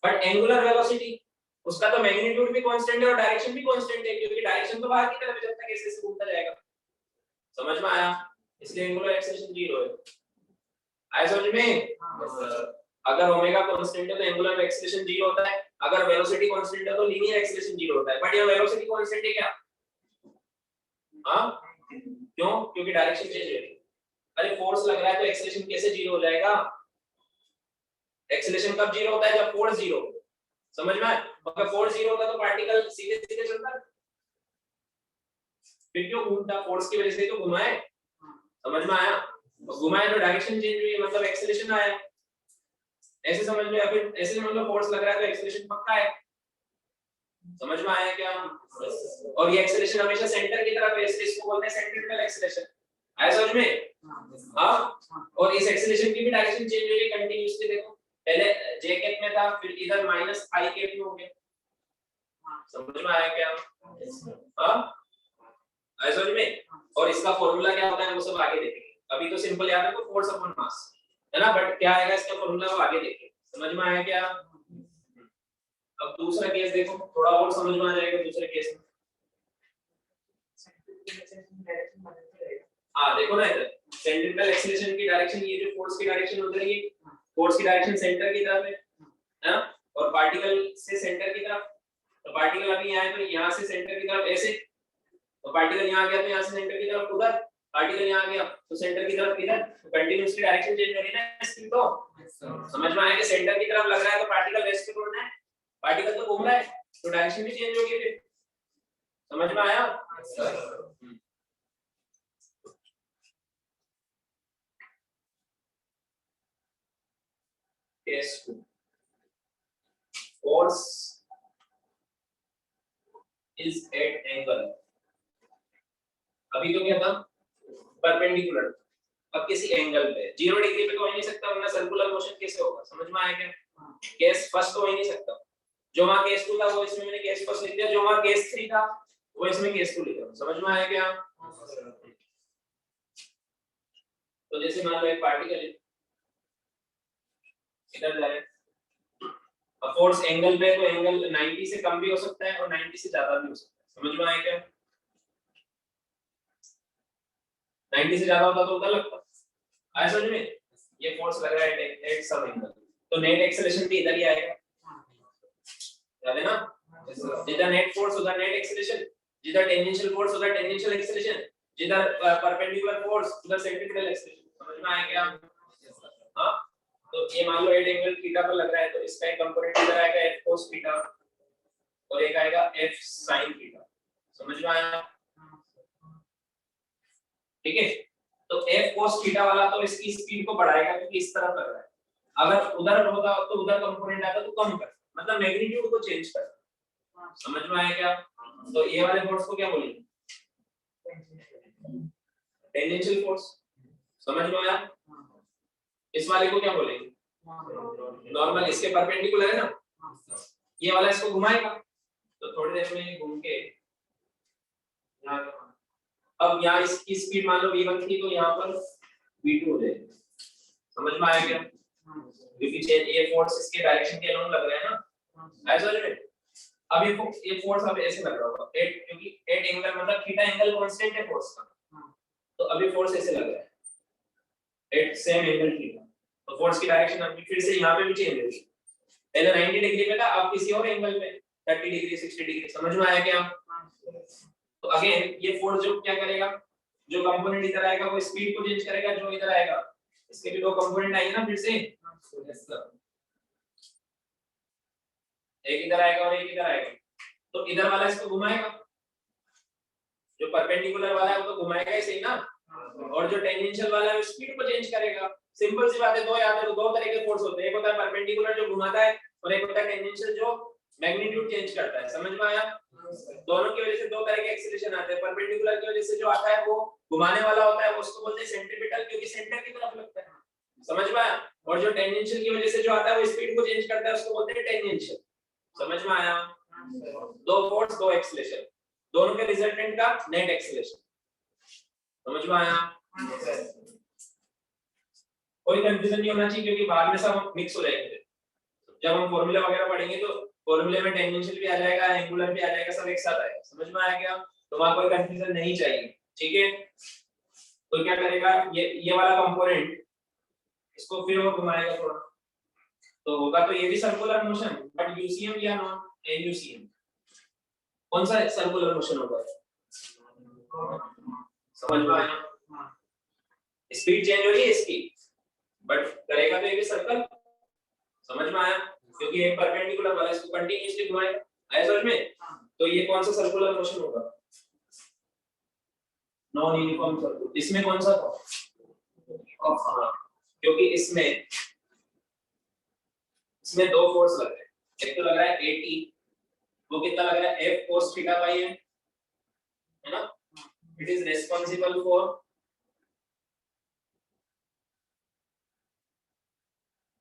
बट एंगुलर वेलोसिटी उसका तो मैग्नीट्यूड भी कांस्टेंट है और डायरेक्शन भी कांस्टेंट है, क्योंकि डायरेक्शन तो बाहर की तरफ जब तक ऐसे घूमता जाएगा, समझ में आया? इसलिए एंगुलर एक्सेलरेशन 0 है। आया समझ में? अगर ओमेगा कांस्टेंट है तो एंगुलर एक्सेलरेशन 0 होता है, अगर वेलोसिटी कांस्टेंट है तो लीनियर एक्सेलरेशन 0 होता है। बट ये वेलोसिटी कांस्टेंट है क्या? हाँ, क्यों? क्योंकि डायरेक्शन चेंज हो रही है। अरे फोर्स लग रहा है तो एक्सेलरेशन कैसे 0 हो जाएगा? एक्सेलरेशन कब 0 होता है? जब फोर्स 0 हो, समझ में आया? अगर फोर्स 0 होगा तो पार्टिकल सीधे सीधे चलता है, फिर क्यों घूमता? फोर्स की वजह से तो घुमा है, समझ में आया? घुमा है तो डायरेक्शन चेंज हुई, मतलब एक्सेलरेशन आया, ऐसे समझ में? या फिर ऐसे समझ लो फोर्स लग रहा है तो एक्सेलरेशन पक्का है, समझ में आया क्या? और ये एक्सेलरेशन हमेशा सेंटर की तरफ है, इसलिए इसको बोलते हैं सेंट्रीपिटल एक्सेलरेशन। आया समझ में? हाँ, और इस एक्सेलरेशन की भी डायरेक्शन चेंज हो रही है कंटीन्यूअसली। देखो पहले जे कैप में था, फिर इधर माइनस आई कैप में हो गया, समझ में आया क्या? हाँ, आया समझ में? और इसका फॉर्मूला क्या होता है वो सब आगे देखेंगे, अभी तो सिंपल याद रखो फोर्स अपॉन मास, है ना? बट क्या आएगा इसका फॉर्मूला वो आगे देखेंगे, समझ में आया क्या? अब दूसरा केस देखो, थोड़ा और समझ में आ जाएगा दूसरे केस में। हाँ देखो ना, इधर सेंट्रीपिटल एक्सेलरेशन की डायरेक्शन, ये जो फोर्स की डायरेक्शन उधर, ये फोर्स की डायरेक्शन सेंटर की तरफ है ना? और पार्टिकल से सेंटर की तरफ, तो पार्टिकल अभी यहाँ है तो यहाँ से सेंटर की तरफ ऐसे, तो पार्टिकल यहाँ गया तो यहाँ से सेंटर की तरफ उधर, पार्टिकल यहाँ गया तो सेंटर की तरफ इधर, तो कंटीन्यूअसली डायरेक्शन चेंज हो रही है ना इसकी। तो समझ में आया कि सेंटर की तरफ लग रहा है तो पार्टिकल वेस्ट की ओर है, पार्टिकल तो घूम रहा है तो डायरेक्शन भी चेंज होगी फिर, समझ में आया? Case 2, force is at angle। अभी तो क्या था? परपेंडिकुलर, अब किसी एंगल पे 0 डिग्री पे तो हो ही नहीं सकता, वरना सर्कुलर मोशन कैसे होगा? समझ में आया क्या? केस फर्स्ट तो हो ही नहीं सकता, जो वहां केस 2 था वो इसमें मैंने केस फर्स्ट लिख दिया, जो वहां केस 3 था वो इसमें केस 2 लिखा, समझ में आया क्या? तो जैसे मान लो एक पार्टिकल इधर जा रहा है, अब फोर्स एंगल पे, तो एंगल 90 से कम भी हो सकता है और 90 से ज्यादा भी हो सकता है, समझ में आया क्या? 90 से ज्यादा होता तो उधर लगता, आया समझ में? ये फोर्स लग रहा है एट सम एंगल, तो नेट एक्सेलरेशन भी इधर ही आएगा, याद है ना? जिधर नेट फोर्स उधर नेट एक्सेलरेशन, जिधर टेंजेंशियल फोर्स उधर टेंजेंशियल एक्सेलरेशन, जिधर परपेंडिकुलर फोर्स उधर सेंट्रीपिटल एक्सेलरेशन, समझ में आया क्या? हां, तो ये मान लो एट एंगल थीटा पर लग रहा है तो इसका एक कंपोनेंट इधर आएगा f cos थीटा और एक आएगा f sin थीटा, समझ में आया? ठीक है, तो f cos थीटा वाला तो इसकी स्पीड को बढ़ाएगा क्योंकि इस तरफ लग रहा है, अगर उधर होगा तो उधर कंपोनेंट आता तो कम कर, मतलब मैग्नीट्यूड को चेंज कर, समझ में आया क्या? तो ये वाले फोर्स को क्या बोलेंगे? टेंजेंशियल फोर्स, समझ में आया? इस वाले को क्या बोलेंगे? नॉर्मल, इसके परपेंडिकुलर है ना, ये वाला इसको घुमाएगा तो थोड़ी देर में घूम के यहाँ, अब यहाँ इसकी स्पीड मान लो v1 थी तो यहाँ पर v2 हो जाएगी। समझ में आया क्या? क्योंकि ये फोर्स इसके डायरेक्शन के अलोंग लग रहा है ना, ऐसा समझ में। अब ये फोर्स अब ऐसे लग रहा होगा 8, क्योंकि 8 एंगल मतलब थीटा एंगल कांस्टेंट है फोर्स का, तो अभी फोर्स ऐसे लग रहा है 8 सेम एंगल थीटा, तो फोर्स की डायरेक्शन अभी फिर से यहाँ पे भी चेंज होगी। पहले 90 डिग्री पे था, अब किसी और एंगल पे 30 डिग्री 60 डिग्री। समझ में आया क्या? तो अगेन ये फोर्स जो क्या करेगा, जो कंपोनेंट इधर आएगा वो स्पीड को चेंज करेगा, जो इधर आएगा इसके भी दो कंपोनेंट आएंगे ना फिर से, एक इधर आएगा और एक इधर आएगा, तो इधर वाला इसको घुमाएगा, जो परपेंडिकुलर वाला है वो तो घुमाएगा ही सही ना, और जो टेंजेंशियल वाला है वो स्पीड को चेंज करेगा। सिंपल सी बात है, दो याद है, दो तरह के फोर्स होते हैं, एक होता है परपेंडिकुलर जो घुमाता है और एक होता है टेंजेंशियल जो मैग्नीट्यूड चेंज करता है। समझ में आया? दोनों की वजह से दो तरह के एक्सीलरेशन आते हैं। परपेंडिकुलर की वजह से जो आता है वो घुमाने वाला होता है, वो उसको बोलते हैं सेंट्रीपिटल, क्योंकि सेंटर की तरफ लगता है। समझ में आया? और जो टेंजेंशियल की वजह से जो आता है वो स्पीड को चेंज करता है, उसको बोलते हैं टेंजेंशियल। समझ में आया? दो फोर्स दो एक्सीलरेशन, दोनों के रिजल्टेंट का नेट एक्सीलरेशन। समझ में आया? कोई कंफ्यूजन नहीं होना चाहिए, क्योंकि बाद में सब मिक्स हो जाएंगे। जब हम फॉर्मूला वगैरह पढ़ेंगे तो फॉर्मूले में टेंजेंशियल भी आ जाएगा, एंगुलर भी आ जाएगा, सब एक साथ आएगा। समझ में आया क्या? तो वहां कोई कंफ्यूजन नहीं चाहिए, ठीक है। तो क्या करेगा, ये वाला कंपोनेंट इसको फिर वो घुमाएगा थोड़ा, तो होगा तो ये भी सर्कुलर मोशन, बट यूसीएम या नॉन एनयूसीएम, कौन सा सर्कुलर मोशन होगा? समझ में आया? स्पीड चेंज हो रही है इसकी, बट करेगा तो ये भी सर्कल। समझ में आया? क्योंकि एक परपेंडिकुलर वाला इसको कंटीन्यूअसली घुमाएगा, आया समझ में? तो ये कौन सा सर्कुलर मोशन होगा? Non uniform circular. इसमें कौन सा था? क्योंकि इसमें दो फोर्स लग रहे हैं, एक तो लग रहा है AT, वो कितना लग रहा है F cos थीटा बाई है ना, it is responsible for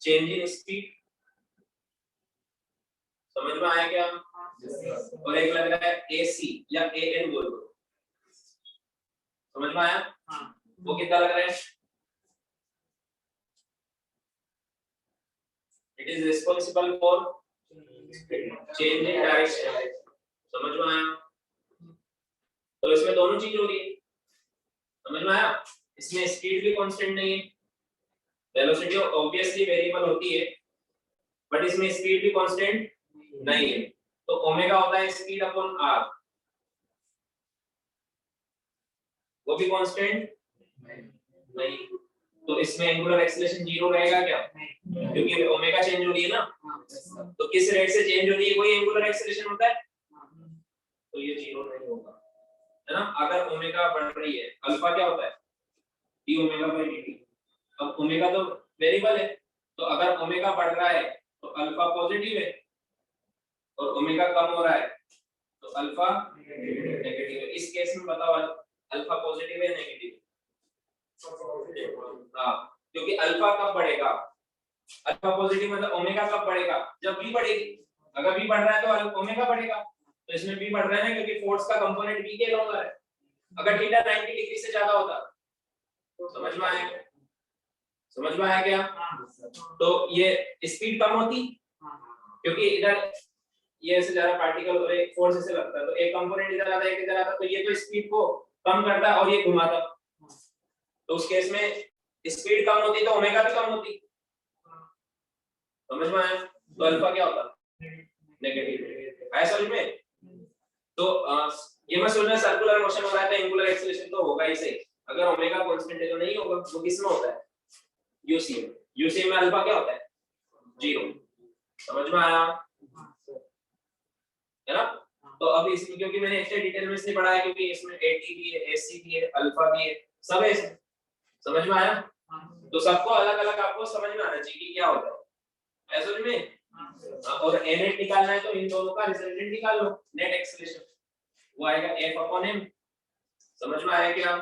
change in speed. समझ में आया क्या? और एक लग रहा है AC या AN बोल दो। समझ में आया? वो कितना लग रहा है? It is responsible for change in direction. समझ में आया? तो इसमें दोनों चीज हो रही है। समझ में आया? इसमें स्पीड भी कांस्टेंट नहीं है, वेलोसिटी ऑब्वियसली वेरिएबल होती है, बट इसमें स्पीड भी कांस्टेंट नहीं है। तो ओमेगा होता है स्पीड अपॉन r, वो भी कांस्टेंट नहीं। तो इसमें एंगुलर एक्सीलरेशन जीरो रहेगा क्या? क्योंकि ओमेगा चेंज हो रही है ना, तो किस रेट से चेंज हो रही है वही एंगुलर एक्सीलरेशन होता है, तो ये जीरो नहीं होगा, है ना। अगर ओमेगा बढ़ रही है, अल्फा क्या होता है? d omega by dt। अब ओमेगा तो वेरिएबल है, तो अगर ओमेगा बढ़ रहा है तो अल्फा पॉजिटिव है, और ओमेगा कम हो रहा है तो अल्फा नेगेटिव है। इस केस में बताओ अल्फा पॉजिटिव है नेगेटिव? हाँ, क्योंकि अल्फा कब बढ़ेगा? अल्फा पॉजिटिव मतलब ओमेगा कब बढ़ेगा? जब v बढ़ेगी। अगर v बढ़ रहा है तो ओमेगा बढ़ेगा, तो इसमें v बढ़ रहा है ना, क्योंकि फोर्स का कंपोनेंट v के लॉन्ग है। अगर थीटा 90 डिग्री से ज्यादा होता तो समझ में आया? समझ में आया क्या? तो ये स्पीड कम होती, क्योंकि इधर ये ऐसे ज्यादा पार्टिकल और एक फोर्स ऐसे लगता है, तो एक कंपोनेंट इधर आता है एक इधर आता है, तो ये तो स्पीड को कम करता है और ये घुमाता, तो उस केस में स्पीड कम होती तो ओमेगा भी कम होती। समझ में आया? तो अल्फा क्या होता? नेगेटिव। आया समझ में? तो ये मैं सोच रहा सर्कुलर मोशन हो रहा है तो एंगुलर एक्सीलरेशन तो होगा ही सही। अगर ओमेगा कांस्टेंट है तो नहीं होगा। वो किस में होता है? यूसीएम। यूसीएम में अल्फा क्या होता है? जीरो। समझ में आया? है ना। तो अब इसमें क्योंकि मैंने एक्स्ट्रा डिटेल में इसलिए पढ़ा है क्योंकि इसमें एटी भी है, एसी भी है, अल्फा भी है, सब है इसमें। समझ में आया? तो सबको अलग अलग आपको समझ में आना चाहिए कि क्या होता है, ऐसा में। और नेट निकालना है तो इन दोनों का रिजल्टेंट निकाल लो, नेट एक्सीलरेशन वो आएगा F अपॉन m। समझ में आया क्या?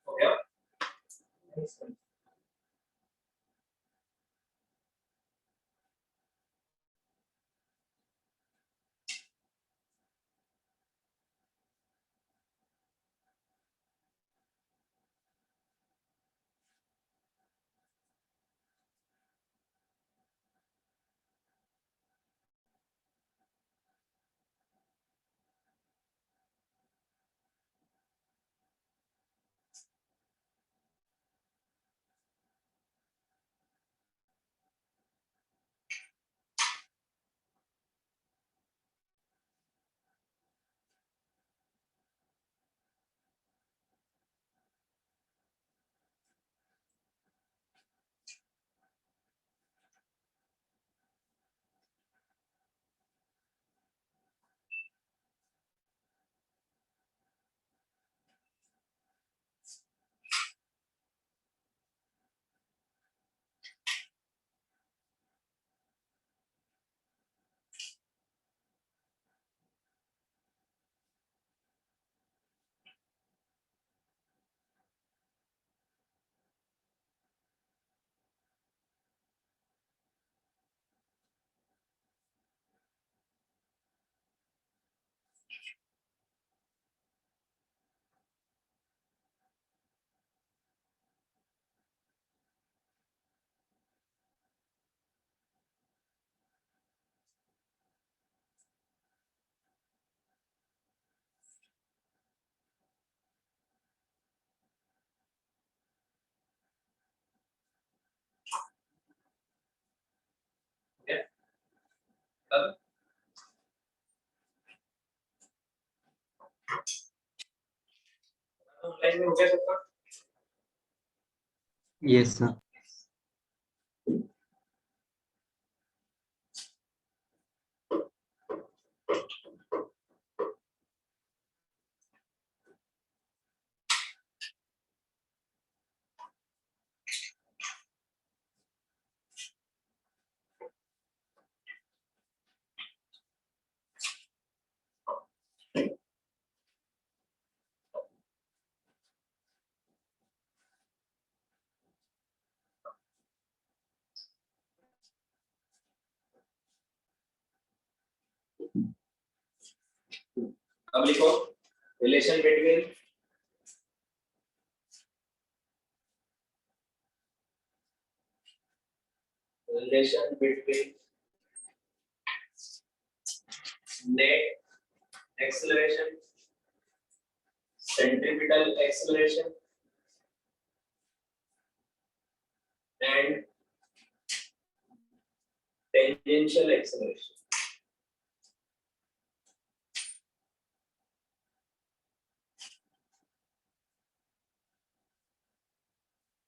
हो गया? अब ऑनलाइन में हो गया सबका? Yes, sir. अब लिखो relation between net acceleration, centripetal acceleration and tangential acceleration.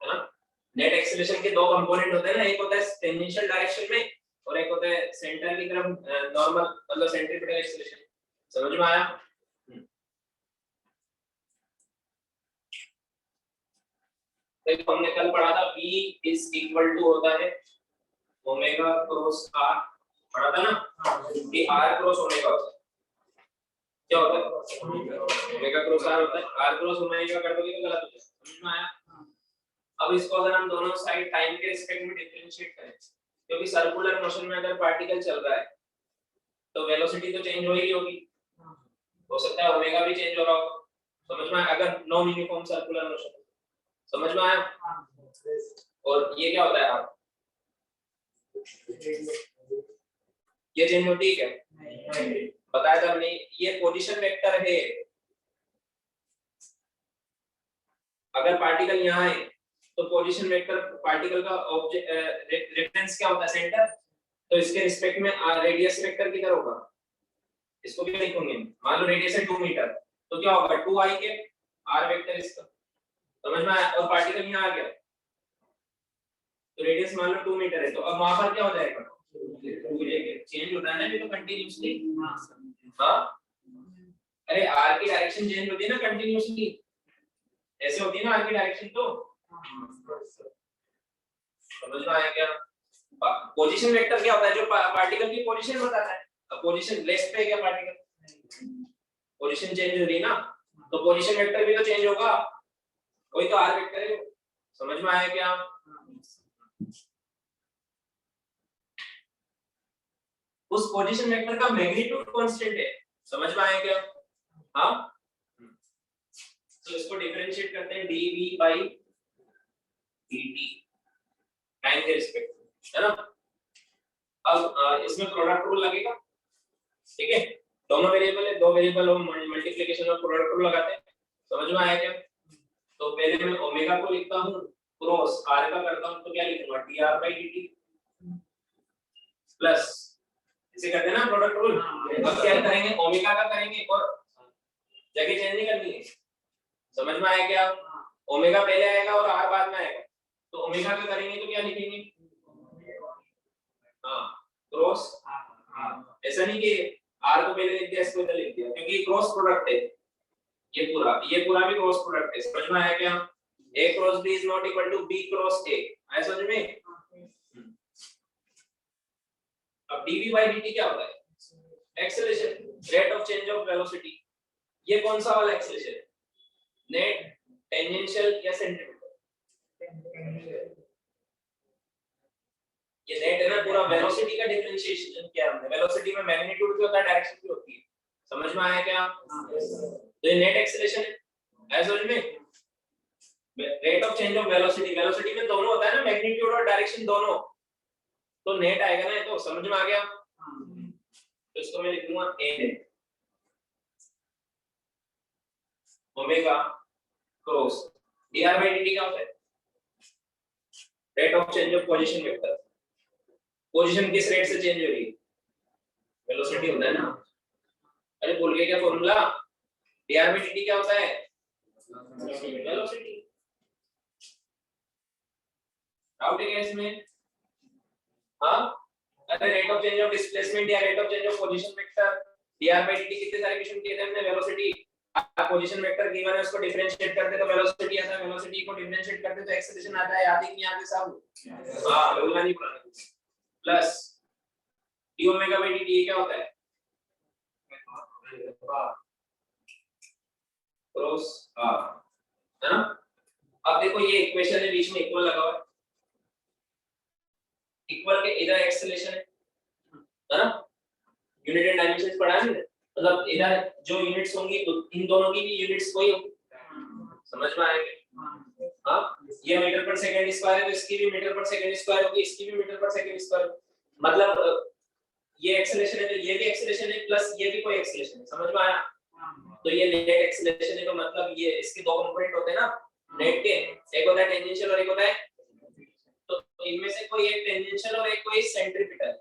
है ना? नेट एक्सेलरेशन के दो कंपोनेंट होते हैं ना, एक होता है टेंजेंशियल डायरेक्शन में और एक होता है सेंटर की तरफ नॉर्मल, मतलब सेंट्रीपिटल एक्सेलरेशन। समझ में आया? देखो हमने कल पढ़ा था V इज इक्वल टू होता है ओमेगा क्रॉस R, पढ़ा था ना कि R क्रॉस ओमेगा होता है। क्या होता है? ओमेगा क्रॉस R होता है। R क्रॉस ओमेगा कर दोगे तो गलत हो जाएगा। समझ में आया? अब इसको अगर हम दोनों साइड टाइम के रिस्पेक्ट में डिफरेंशिएट करें, क्योंकि सर्कुलर मोशन में अगर पार्टिकल चल रहा है तो वेलोसिटी तो चेंज हो ही होगी, हो सकता है ओमेगा भी चेंज हो रहा हो। समझ में आया? अगर नॉन यूनिफॉर्म सर्कुलर मोशन, समझ में आया? और ये क्या होता है आप, ये चेंज होती है क्या? बताया था हमने, ये पोजीशन वेक्टर है। अगर पार्टिकल यहाँ है तो पोजीशन वेक्टर पार्टिकल का ऑब्जेक्ट रेफरेंस क्या होता है? सेंटर। तो इसके रिस्पेक्ट में रेडियस वेक्टर किधर होगा? इसको भी लिखोगे, मान लो रेडियस है 2 मीटर, तो क्या होगा? 2i के r वेक्टर इसका। समझ में आया? और पार्टिकल यहाँ आ गया तो रेडियस मान लो 2 मीटर है, तो अब वहां पर क्या हो जाएगा? चेंज होता है ना, ये तो कंटीन्यूअसली। हां, अरे r की डायरेक्शन चेंज होती है ना कंटीन्यूअसली, ऐसे होती है ना r की डायरेक्शन। तो समझ में आया क्या? पोजीशन वेक्टर क्या होता है? जो पार्टिकल की पोजीशन बताता है। अब पोजीशन लेफ्ट पे है क्या पार्टिकल, पोजीशन चेंज हो रही है ना, तो पोजीशन वेक्टर भी तो चेंज होगा, वही तो r वेक्टर है। समझ में आया क्या? उस पोजीशन वेक्टर का मैग्नीट्यूड कांस्टेंट है। समझ में आया क्या? हाँ, तो इसको डिफरेंशिएट करते हैं dv by dt टाइम के रिस्पेक्ट में, है ना? अब इसमें प्रोडक्ट रूल लगेगा, ठीक है? दोनों वेरिएबल है, दो वेरिएबल और मल्टीप्लिकेशन और प्रोडक्ट रूल लगाते हैं। समझ में आया क्या? तो पहले मैं ओमेगा को लिखता हूं क्रॉस r का करता हूं, तो क्या लिखूंगा? dr by dt प्लस, इसे करते हैं ना प्रोडक्ट रूल। अब क्या करेंगे? ओमेगा का करेंगे और जगह चेंज नहीं करनी है। समझ में आया क्या? ओमेगा पहले आएगा और r बाद में आएगा, तो ओमेगा का करेंगे तो क्या लिखेंगे? हां, क्रॉस r। ऐसा नहीं कि r को पहले लिख दिया इसको इधर लिख दिया, क्योंकि क्रॉस प्रोडक्ट है ये पूरा भी क्रॉस प्रोडक्ट है। समझ में आया क्या? a cross b is not equal to b cross a। आया समझ में? अब dv by dt क्या होता है? Acceleration, rate of change of velocity. ये कौन सा वाला एक्सेलरेशन है? नेट, टेंजेंशियल या सेंट्रीपिटल? ये नेट है ना, पूरा वेलोसिटी का डिफरेंशिएशन किया हमने। वेलोसिटी में मैग्नीट्यूड भी होता है, डायरेक्शन भी होती है। समझ में आया क्या? तो ये नेट एक्सेलरेशन है, है समझ में? Rate of change of velocity, velocity में दोनों होता है ना, मैग्नीट्यूड और डायरेक्शन दोनों, तो नेट आएगा ना। तो समझ में आ गया? तो इसको मैं लिखूंगा a net omega cross dr by dt क्या होता है? Rate of change of position vector. Position किस रेट से चेंज हो रही है? वेलोसिटी होता है ना। अरे भूल गए क्या फॉर्मूला? dr by dt क्या होता है? वेलोसिटी। डाउट है क्या इसमें? हाँ, अरे rate of change of displacement या rate of change of position vector, dr by dt कितने सारे क्वेश्चन किए थे हमने? वेलोसिटी, पोजीशन वेक्टर गिवन है, उसको डिफरेंशिएट करते तो वेलोसिटी आता है, वेलोसिटी को डिफरेंशिएट करते तो एक्सेलरेशन आता है। याद है कि यहाँ पे सब? हां, भूलना नहीं पड़ा। Plus d omega by dt क्या होता है? क्रॉस r, है ना? अब देखो ये इक्वेशन है, बीच में इक्वल लगा हुआ है, इक्वल के इधर एक्सेलरेशन है ना? यूनिट एंड डायमेंशंस पढ़ा है हमने। मतलब इधर जो यूनिट्स होंगी तो इन दोनों की भी यूनिट्स वही होगी, समझ में आएगा? हाँ, ये मीटर पर सेकंड स्क्वायर है तो इसकी भी मीटर पर सेकंड स्क्वायर होगी, इसकी भी मीटर पर सेकंड स्क्वायर, मतलब ये एक्सेलरेशन है तो ये भी एक्सेलरेशन है प्लस ये भी कोई एक्सेलरेशन है, समझ में आया? तो ये नेट एक्सेलरेशन है, तो मतलब ये इसके दो कंपोनेंट होते हैं ना नेट के, एक होता है टेंजेंशियल और एक होता है, तो इनमें से कोई एक टेंजेंशियल और एक कोई सेंट्रीपिटल,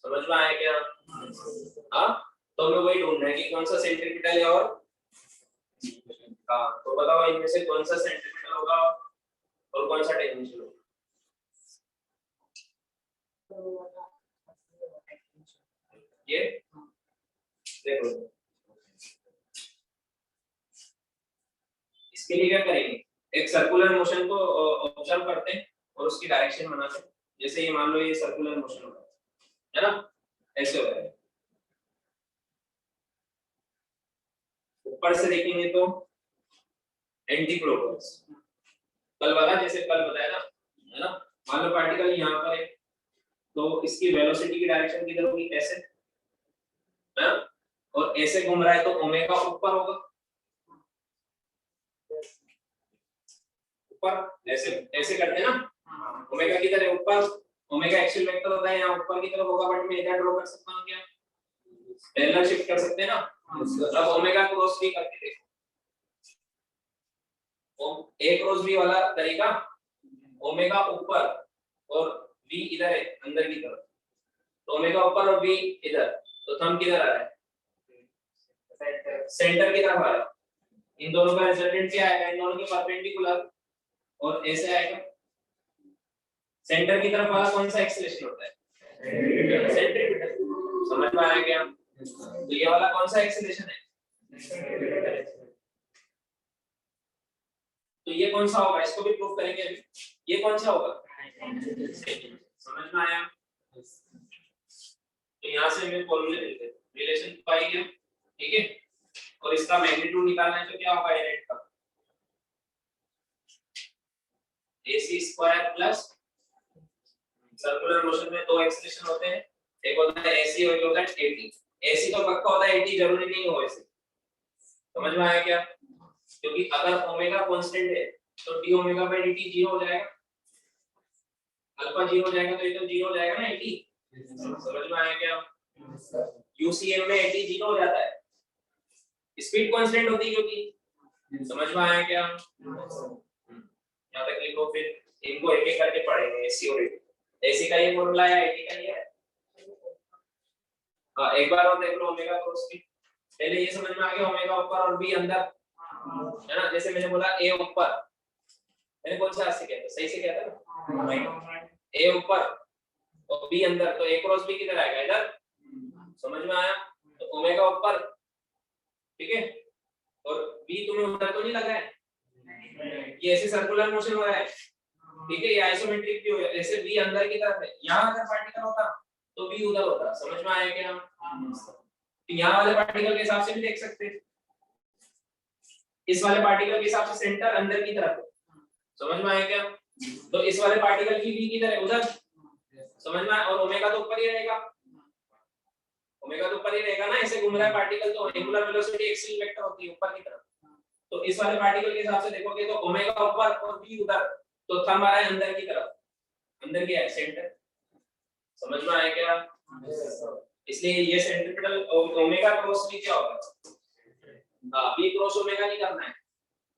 समझ में आया क्या? हाँ, तो हमें वही ढूंढना है कि कौन सा सेंट्रीपिटल है और हाँ, तो बताओ इनमें से कौन सा सेंट्रीपिटल होगा और कौन सा टेंजेंशियल होगा? ये देखो, इसके लिए क्या करेंगे, एक सर्कुलर मोशन को ऑब्जर्व करते हैं और उसकी डायरेक्शन बनाते हैं, जैसे ये मान लो ये सर्कुलर मोशन हो रहा है ना, ऐसे हो रहा है, ऊपर से देखेंगे तो एंटी क्लॉकवाइज, कल वाला जैसे कल बताया ना, है ना, मान लो पार्टिकल यहाँ पर है तो इसकी वेलोसिटी की डायरेक्शन किधर होगी, ऐसे, है ना, और ऐसे घूम रहा है तो ओमेगा ऊपर होगा, ऊपर ऐसे ऐसे करते हैं ना, ओमेगा किधर है, ऊपर, ओमेगा एक्सियल वेक्टर होता है यहाँ ऊपर की तरफ होगा, बट मैं इधर ड्रॉ कर सकता हूँ क्या, पैरेलल शिफ्ट कर सकते हैं ना, अब ओमेगा क्रॉस भी करके देखो, ए क्रॉस बी वाला तरीका, ओमेगा ऊपर और v इधर है अंदर की तरफ, तो ओमेगा ऊपर और v इधर, तो थंब किधर आ रहा है, सेंटर की तरफ आ रहा है, इन दोनों का रिजल्टेंट क्या आएगा, इन दोनों के परपेंडिकुलर और ऐसे आएगा, सेंटर की तरफ वाला कौन सा एक्सेलरेशन होता है, सेंट्रीपिटल, समझ में आया क्या? तो ये वाला कौन सा एक्सेलरेशन है, तो ये कौन सा होगा, इसको भी प्रूव करेंगे अभी, ये कौन सा होगा, समझ में आया? तो यहाँ से हमें फॉर्मूले मिलते हैं, रिलेशन पाई गया, ठीक है, और इसका मैग्नीट्यूड निकालना है तो क्या होगा, एरेट का ac square plus circular motion में दो एक्सेलरेशन होते हैं, एक होता है ac और एक होता है at, ac तो पक्का होता है, at जरूरी नहीं हो ऐसे, समझ में आया क्या? क्योंकि अगर ओमेगा कांस्टेंट है तो d ओमेगा बाय dt 0 हो जाएगा, अल्फा 0 हो जाएगा तो ये तो 0 हो जाएगा ना 80, समझ में आया क्या? UCM में 80 0 हो जाता है, स्पीड कांस्टेंट होती है क्योंकि, समझ में आया क्या? यहाँ तक लिखो, फिर इनको एक एक करके पढ़ेंगे, AC और AT, AC का ये फॉर्मूला है, AT का ये है, हाँ एक बार और देख लो ओमेगा क्रॉस बी, पहले ये समझ में आ गया ओमेगा ऊपर और बी अंदर, है ना, जैसे मैंने बोला ए ऊपर, मैंने कौन सा से कहता, सही से कहता ना, ए ऊपर और बी अंदर, तो ए क्रॉस बी किधर आएगा, इधर, समझ में आया? तो ओमेगा ऊपर, ठीक है, और बी तुम्हें उधर तो नहीं लग रहा है, ये ऐसे सर्कुलर मोशन हो रहा है, ठीक है, ये आइसोमेट्रिक भी हो जाए, जैसे बी अंदर की तरफ है, यहाँ अगर पार्टिकल होता तो बी उधर होता, समझ में आया क्या? तो यहाँ वाले पार्टिकल के हिसाब से भी देख सकते हैं, इस वाले पार्टिकल के हिसाब से सेंटर अंदर की तरफ है, समझ में आया क्या? तो इस वाले पार्टिकल की बी किधर है, उधर, समझ में आया? और ओमेगा तो ऊपर ही रहेगा, ओमेगा तो ऊपर ही रहेगा ना, ऐसे घूम रहा है पार्टिकल तो एंगुलर वेलोसिटी एक्सियल वेक्टर होती है ऊपर की तरफ, तो इस वाले पार्टिकल के हिसाब से देखोगे तो ओमेगा ऊपर और बी उधर, तो थंब आ रहा है अंदर की तरफ, अंदर क्या है, सेंटर, समझ में आया क्या? इसलिए ये सेंट्रीपिटल ओमेगा क्रॉस बी क्या होगा, हाँ बी क्रॉस ओमेगा नहीं करना है,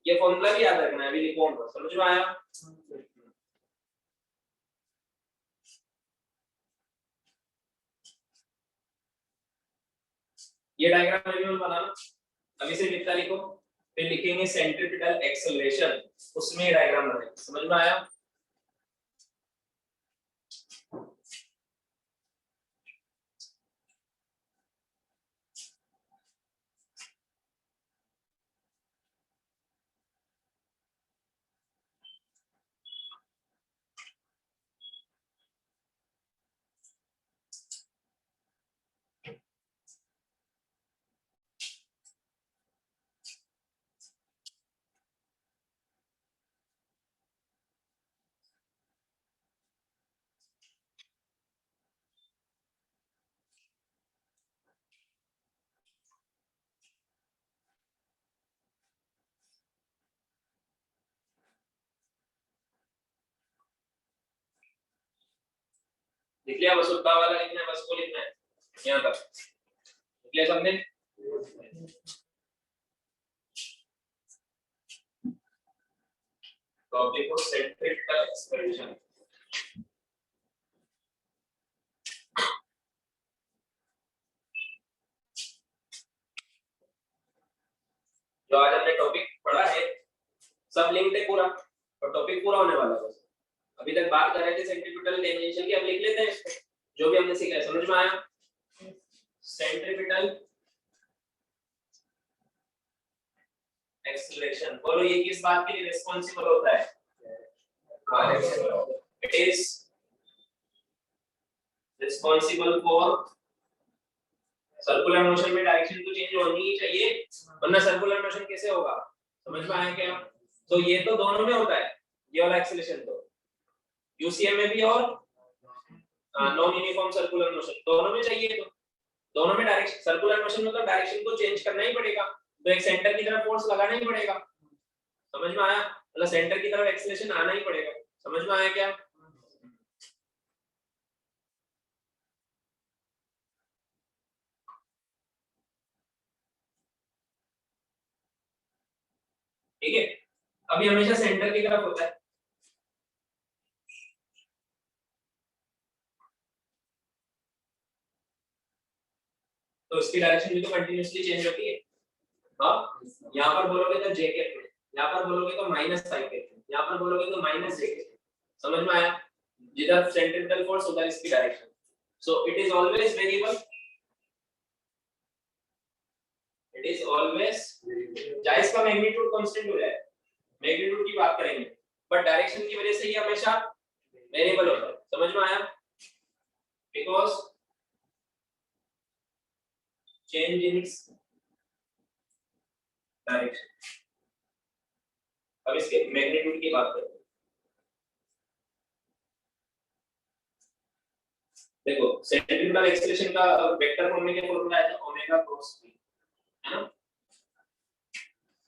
ये फॉर्मूला भी याद रखना है, अभी लिखूंगा, समझ में आया? ये डायग्राम मैनुअल बनाना, अभी से कितना लिखो, फिर लिखेंगे सेंट्रीपिटल एक्सेलरेशन, उसमें डायग्राम बनाएंगे, समझ में आया? लिख लिया, बस उत्तर वाला लिखना है, बस वो लिखना है यहाँ तक। लिख लिया सबने? टॉपिक को सेंट्रिफ्यूगल एक्सपेंशन। जो आज हमने टॉपिक पढ़ा है सब लिंक्ड है पूरा, और टॉपिक पूरा होने वाला है बस। अभी तक बात कर रहे थे सेंट्रीपिटल टेंजेंशियल की, अब लिख लेते हैं इसको जो भी हमने सीखा है। समझ में आया? सेंट्रीपिटल एक्सेलरेशन, बोलो ये किस बात के लिए रिस्पांसिबल होता है? It is responsible for circular motion में डायरेक्शन तो चेंज होनी ही चाहिए, वरना सर्कुलर मोशन कैसे होगा? समझ में आया क्या? तो ये तो दोनों में होता है, ये वाला एक्सेलरेशन तो यूसीएम में भी और नॉन यूनिफॉर्म सर्कुलर मोशन दोनों में चाहिए। तो दोनों में डायरेक्शन, सर्कुलर मोशन में तो डायरेक्शन को चेंज करना ही पड़ेगा, तो एक सेंटर की तरफ फोर्स लगाना ही पड़ेगा। समझ में आया? मतलब सेंटर की तरफ एक्सेलरेशन आना ही पड़ेगा। समझ में आया क्या? ठीक है, अभी हमेशा सेंटर की तरफ होता है, तो इसकी डायरेक्शन भी तो कंटीन्यूअसली चेंज होती है। हाँ, यहाँ पर बोलोगे तो जे के, यहाँ पर बोलोगे तो माइनस आई के, यहाँ पर बोलोगे तो माइनस जे के। समझ में आया? जिधर सेंट्रिपिटल फोर्स उधर इसकी direction, so it is always variable, it is always, चाहे इसका मैग्नीट्यूड कांस्टेंट हो जाए, मैग्नीट्यूड की बात करेंगे, बट डायरेक्शन की वजह से ये हमेशा वेरिएबल होता है। समझ में आया? Because change in its direction. अब इसके मैग्नीट्यूड की बात करते हैं। देखो सेंट्रिपिटल एक्सेलरेशन का वेक्टर फॉर्म में क्या फॉर्मूला है? ओमेगा क्रॉस v, है ना?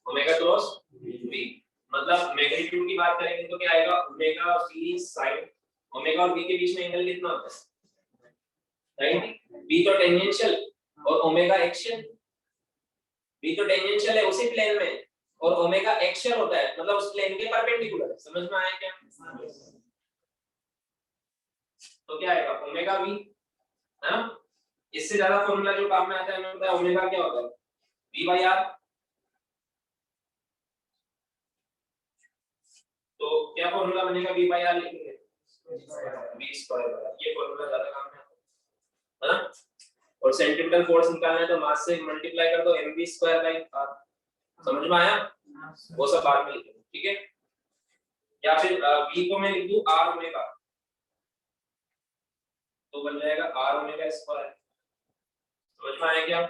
ओमेगा क्रॉस v, मतलब मैग्नीट्यूड की बात करेंगे तो क्या आएगा? ओमेगा v sin, ओमेगा और v के बीच में एंगल कितना होता है? राइट, v तो टेंजेंशियल और ओमेगा एक्सियल, v तो टेंजेंशियल है उसी प्लेन में, और ओमेगा एक्सियल होता है मतलब उस प्लेन के परपेंडिकुलर है। समझ में आया क्या? तो क्या आएगा? ओमेगा v, है ना? इससे ज्यादा फॉर्मूला जो काम में आता है हमें पता है ओमेगा क्या होता है? v by r। तो क्या फॉर्मूला बनेगा? v बाई r लिखेंगे v स्क्वायर, ये फॉर्मूला ज्यादा काम में आता है ना? और सेंट्रिपिटल फोर्स निकालना है तो मास से मल्टीप्लाई कर दो mv स्क्वायर बाई r। समझ में आया? वो सब बाद में लिखेंगे, ठीक है? या फिर v को मैं लिख दूं r ओमेगा, तो बन जाएगा r ओमेगा स्क्वायर। समझ में आया क्या?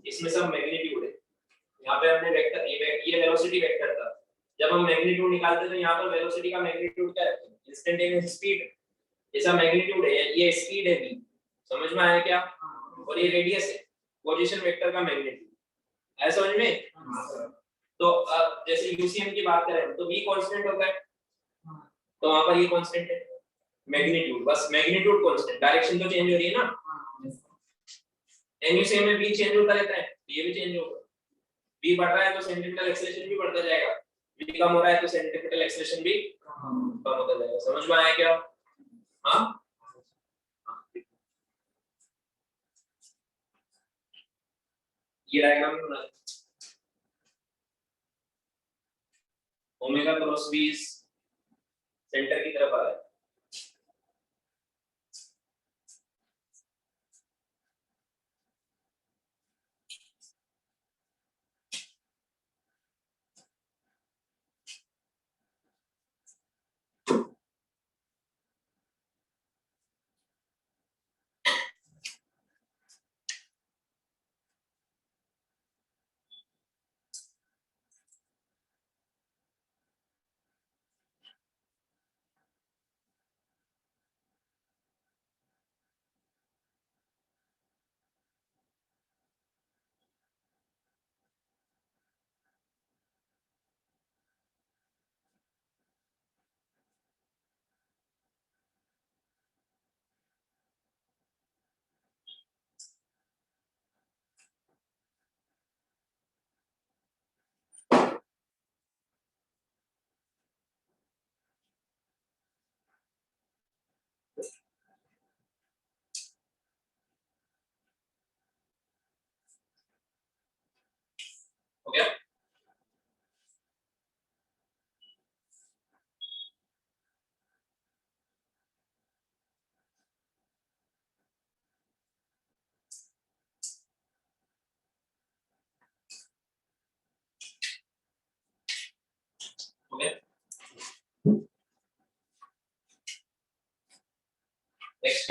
इसमें सब मैग्नीट्यूड है, यहाँ पे हमने वेक्टर, ये वेलोसिटी वेक्टर था, जब हम मैग्नीट्यूड निकालते हैं तो यहाँ पर वेलोसिटी का मैग्नीट्यूड क्या रखते हैं? इंस्टेंटेनियस स्पीड, ऐसा मैग्नीट्यूड है, ये स्पीड है v। समझ में आया क्या? और ये रेडियस है, पोजीशन वेक्टर का मैग्नीट्यूड है। समझ में? तो जैसे यूसीएम की बात करें तो v कांस्टेंट होता है, तो वहां पर ये कांस्टेंट है मैग्नीट्यूड, बस मैग्नीट्यूड कांस्टेंट, डायरेक्शन तो चेंज हो रही है ना। यूसीएम में v चेंज होता रहता है, ये भी चेंज होगा, v बढ़ रहा है तो सेंट्रिपिटल एक्सेलरेशन भी बढ़ता जाएगा, v कम हो रहा है तो सेंट्रिपिटल एक्सेलरेशन भी कम होता जाएगा। समझ में आया क्या? हाँ, ये डायग्राम में बना ओमेगा क्रॉस v सेंटर की तरफ आ रहा है,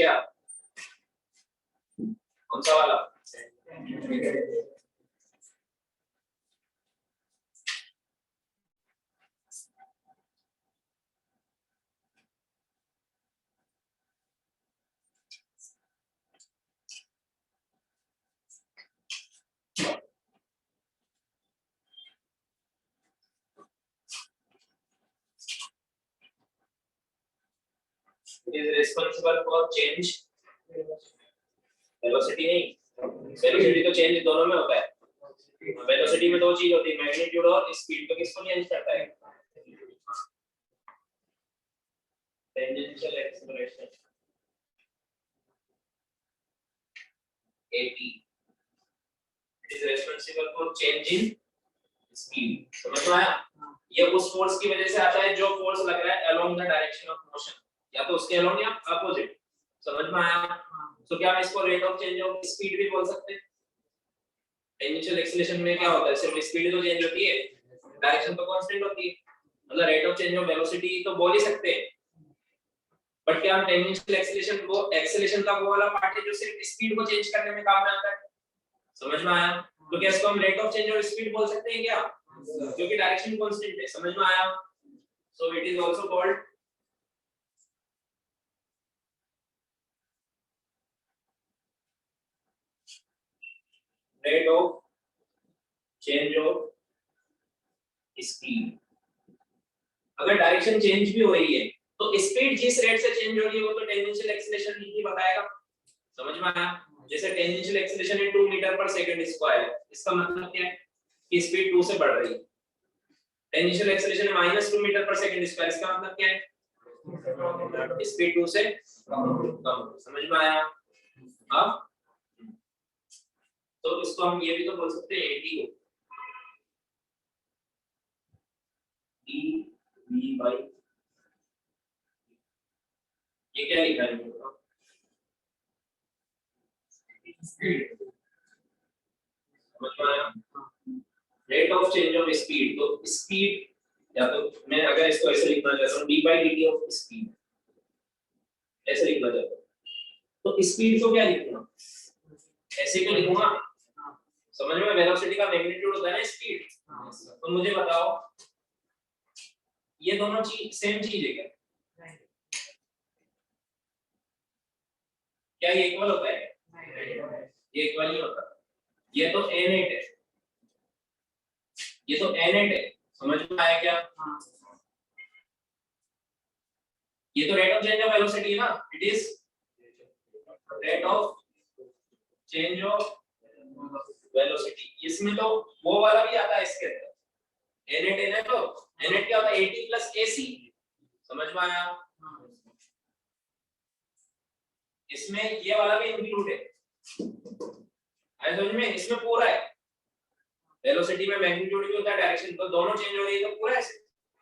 क्या, कौन सा वाला? Is responsible for change velocity नहीं, velocity तो change दोनों में होता है। velocity में दो चीज होती है, मैग्नीट्यूड और स्पीड। तो किसको चेंज करता है? Tangential acceleration AT is responsible for change in speed। समझ में आया? ये उस फोर्स की वजह से आता है जो फोर्स लग रहा है along the direction of motion, या तो उसके along या अपोजिट। समझ में आया? तो क्या हम इसको rate of change of speed भी बोल सकते हैं? टेंजेंशियल एक्सेलरेशन में क्या होता है, सिर्फ स्पीड तो चेंज होती है, डायरेक्शन तो कांस्टेंट होती है। मतलब rate of change of velocity तो बोल ही सकते हैं, बट क्या हम टेंजेंशियल एक्सेलरेशन, वो एक्सेलरेशन का वो वाला पार्ट है जो सिर्फ स्पीड को चेंज करने में काम में आता है। समझ में आया? तो क्या इसको हम rate of change of speed बोल सकते हैं क्या? क्योंकि डायरेक्शन कांस्टेंट है। समझ में आया? So it is also called rate of change of speed. अगर डायरेक्शन चेंज भी हो रही है तो स्पीड जिस रेट से चेंज हो रही है वो तो टेंजेंशियल एक्सेलरेशन ही बताएगा। समझ में आया? जैसे टेंजेंशियल एक्सेलरेशन है 2 मीटर पर सेकंड स्क्वायर, इसका मतलब क्या है कि स्पीड 2 से बढ़ रही है। टेंजेंशियल एक्सेलरेशन है -2 मीटर पर सेकंड स्क्वायर, इसका मतलब क्या है? स्पीड 2 से कम। समझ में आया? अब तो इसको हम ये भी तो बोल सकते हैं AT को dv/, ये क्या लिखा है? समझ में आया? Rate of change of speed, तो स्पीड, या तो मैं अगर इसको ऐसे लिखना चाहता हूँ d/dt ऑफ स्पीड, ऐसे लिखना चाहता हूँ, तो स्पीड को क्या लिखूंगा? ऐसे क्यों लिखूंगा? समझ में? वेलोसिटी का मैग्नीट्यूड होता है ना स्पीड। तो मुझे बताओ ये दोनों चीज सेम चीज है क्या? क्या ये इक्वल होता है? ये इक्वल नहीं होता। ये तो n8 है, ये तो n8 है। समझ में आया क्या? ये तो rate of change of velocity है ना, it is rate of change of velocity. इसमें तो वो वाला भी आता है इसके अंदर, n8 है ना, तो n8 क्या होता है? AT plus AC। समझ में आया? इसमें ये वाला भी इंक्लूड है, समझ में? इसमें पूरा है, वेलोसिटी में मैग्नीट्यूड भी होता है, डायरेक्शन, तो दोनों चेंज हो रही है तो पूरा है।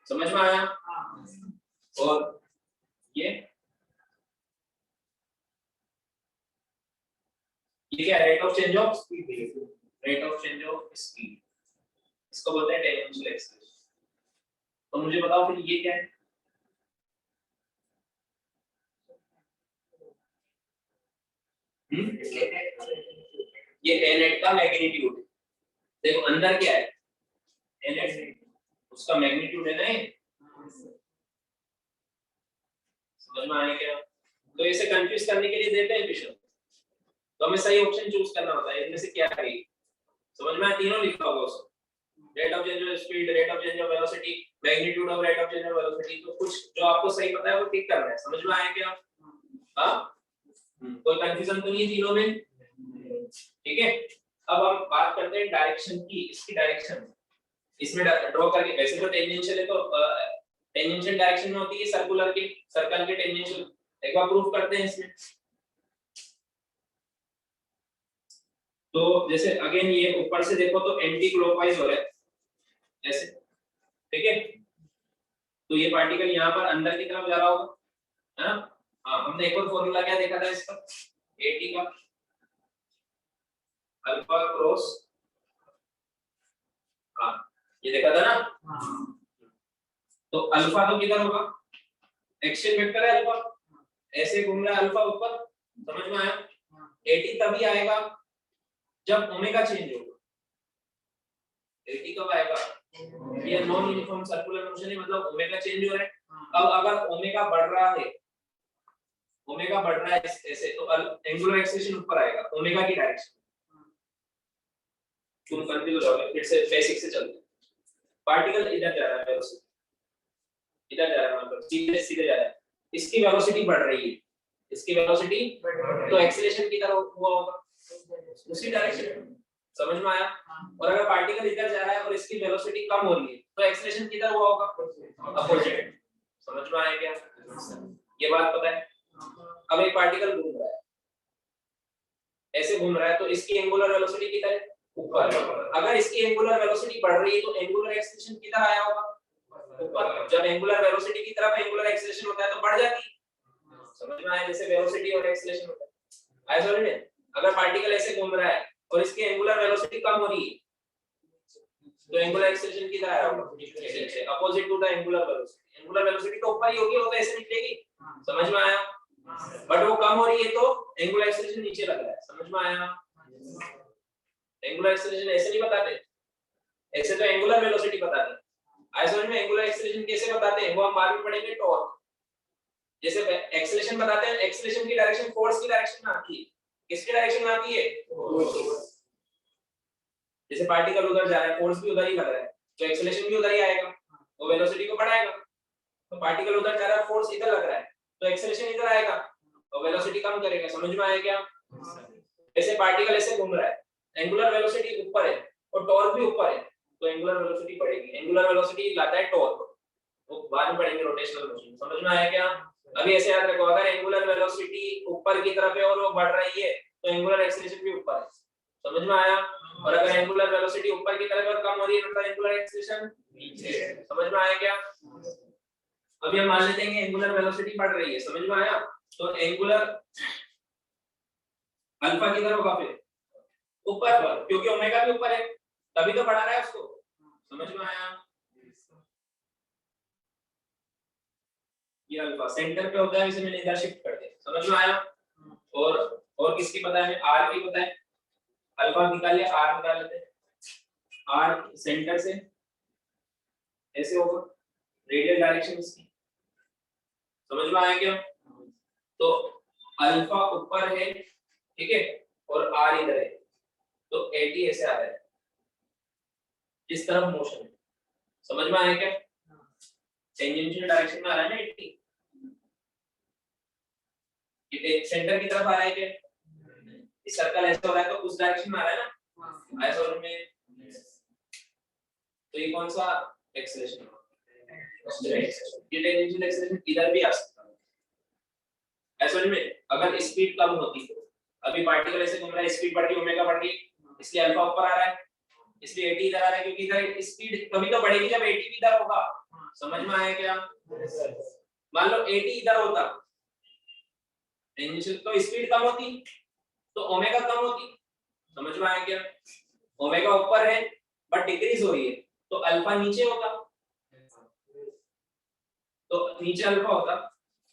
समझ में आया? और ये क्या है? Rate of change of speed, rate of change of speed, इसको बोलते हैं टेंजेंशियल एक्सेलरेशन। तो मुझे बताओ फिर ये क्या है? ये n8 का मैग्नीट्यूड है। देखो अंदर क्या है? n8 उसका मैग्नीट्यूड है ना ये। समझ में आया क्या? तो इसे कंफ्यूज करने के लिए देते हैं क्वेश्चन, तो हमें सही ऑप्शन चूज करना होता है, इनमें से क्या है। समझ में आया? तीनों लिखा होगा उसमें, rate of change of speed, rate of change of velocity, magnitude of rate of change of velocity. तो कुछ जो आपको सही पता है वो टिक करना है। समझ में आया क्या? हाँ, कोई कंफ्यूजन तो नहीं है तीनों में? ठीक है। अब हम बात करते हैं डायरेक्शन की। इसकी डायरेक्शन इसमें ड्रॉ करके, वैसे तो टेंजेंशियल है तो टेंजेंशियल डायरेक्शन में होती है सर्कुलर की, सर्कल के टेंजेंशियल। एक बार प्रूफ करते हैं इसमें। तो जैसे अगेन ये ऊपर से देखो तो एंटी क्लॉकवाइज हो रहा है ऐसे, ठीक है। तो ये पार्टिकल यहाँ पर अंदर की तरफ जा रहा होगा, है ना? हाँ, हमने एक और फॉर्मूला क्या देखा था इसका, AT का अल्फा क्रॉस, हाँ ये देखा था ना। तो अल्फा तो किधर होगा? एक्सियल वेक्टर है अल्फा, ऐसे घूम रहा है अल्फा ऊपर, तभी आएगा जब ओमेगा चेंज होगा। AT कब आएगा? ये नॉन यूनिफॉर्म सर्कुलर मोशन है, मतलब ओमेगा चेंज हो रहा है। अब अगर ओमेगा बढ़ रहा है, ओमेगा बढ़ रहा है ऐसे, तो एंगुलर एक्सेलरेशन ऊपर आएगा ओमेगा की डायरेक्शन। तुम कंफ्यूज हो जाओगे, फिर से बेसिक से चलते हैं। पार्टिकल इधर जा रहा है, वेलोसिटी इधर जा रहा है, मतलब सीधे सीधे जा रहा है, इसकी वेलोसिटी बढ़ रही है, इसकी वेलोसिटी, तो एक्सेलरेशन की तरफ हुआ होगा उसी डायरेक्शन। समझ में आया? और अगर पार्टिकल इधर जा रहा है और इसकी वेलोसिटी कम हो रही है, तो एक्सेलरेशन किधर हुआ होगा? अपोजिट। समझ में आया क्या? ये बात पता है? अब एक पार्टिकल घूम रहा है, ऐसे घूम रहा है, तो इसकी एंगुलर वेलोसिटी किधर है? ऊपर। अगर इसकी एंगुलर वेलोसिटी बढ़ रही है तो एंगुलर एक्सेलरेशन किधर आया होगा? ऊपर। जब एंगुलर वेलोसिटी की तरफ एंगुलर एक्सेलरेशन होता है तो बढ़ जाती है। समझ में आया? जैसे वेलोसिटी और एक्सेलरेशन होता है, आया समझ में? अगर पार्टिकल ऐसे घूम रहा है और इसकी एंगुलर वेलोसिटी कम हो रही है, तो एंगुलर एक्सेलरेशन किधर आया होगा? Opposite to the angular velocity. Angular velocity तो ऊपर ही होगी, वो तो ऐसे निकलेगी। समझ में आया? बट वो कम हो रही है तो एंगुलर एक्सेलरेशन नीचे लग रहा है। समझ में आया? एंगुलर एक्सेलरेशन ऐसे नहीं बताते, ऐसे तो एंगुलर वेलोसिटी बताते हैं। आया समझ में? एंगुलर एक्सेलरेशन कैसे बताते हैं वो हम बाद में पढ़ेंगे। टॉर्क जैसे एक्सेलरेशन बताते हैं, एक्सेलरेशन की डायरेक्शन फोर्स की डायरेक्शन में आती है। किसकी डायरेक्शन में आती है? जैसे पार्टिकल उधर जा रहा है, फोर्स भी उधर ही लग रहा है, तो एक्सेलरेशन भी उधर ही आएगा, वो वेलोसिटी को बढ़ाएगा। तो पार्टिकल उधर जा रहा है, फोर्स इधर लग रहा है, तो एक्सेलरेशन इधर आएगा, तो वेलोसिटी कम करेगा। समझ में आया क्या? जैसे पार्टिकल ऐसे घूम रहा है, एंगुलर वेलोसिटी ऊपर है और टॉर्क भी ऊपर है, तो एंगुलर वेलोसिटी बढ़ेगी। एंगुलर वेलोसिटी लाता है टॉर्क, वो बाद में पढ़ेंगे रोटेशनल मोशन। समझ में आया क्या? अभी ऐसे याद रखो, अगर एंगुलर वेलोसिटी ऊपर की तरफ है और वो बढ़ रही है, तो एंगुलर एक्सेलरेशन भी ऊपर है। समझ में आया? और अगर एंगुलर वेलोसिटी ऊपर की तरफ और कम हो रही है, तो एंगुलर एक्सेलरेशन नीचे। समझ में आया क्या? अभी हम मान लेते हैं कि एंगुलर वेलोसिटी बढ़ रही है। समझ में आया? तो एंगुलर अल्फा किधर होगा फिर? ऊपर, क्योंकि ओमेगा भी ऊपर है, तभी तो बढ़ा रहा है उसको। समझ में आया? ये अल्फा सेंटर पे होता है, इसे मैंने इधर शिफ्ट कर दिया। समझ में आया? और किसकी पता है? आर की पता है। अल्फा निकाल लिया, आर निकाल लेते हैं। आर सेंटर से ऐसे होगा, रेडियल डायरेक्शन इसकी। समझ में आया क्या? तो अल्फा ऊपर है, ठीक है, और आर इधर है, तो 80 ऐसे आ रहा है, इस तरफ मोशन है। समझ में आया क्या? टेंजेंशियल डायरेक्शन में आ रहा है ना 80, ये सेंटर की तरफ आ रहा है क्या? इस सर्कल ऐसे हो रहा है, तो उस डायरेक्शन में आ रहा है ना, ऐसा समझ में? तो ये कौन सा एक्सेलरेशन है? ये टेंजेंशियल एक्सेलरेशन इधर भी आ सकता है, ऐसा समझ में? अगर स्पीड कम होती तो, अभी पार्टिकल ऐसे घूम रहा है, स्पीड बढ़ गई, ओमेगा बढ़ गई, इसलिए अल्फा ऊपर आ रहा है, इसलिए 80 इधर आ रहा है, क्योंकि इधर स्पीड तभी तो बढ़ेगी जब 80 भी इधर होगा। समझ में आया क्या? मान लो 80 इधर होता, टेंजेंशियल, तो स्पीड कम होती, तो ओमेगा कम होती। समझ में आया क्या? ओमेगा ऊपर है बट डिक्रीज हो रही है, तो अल्फा नीचे होता, तो नीचे अल्फा होता,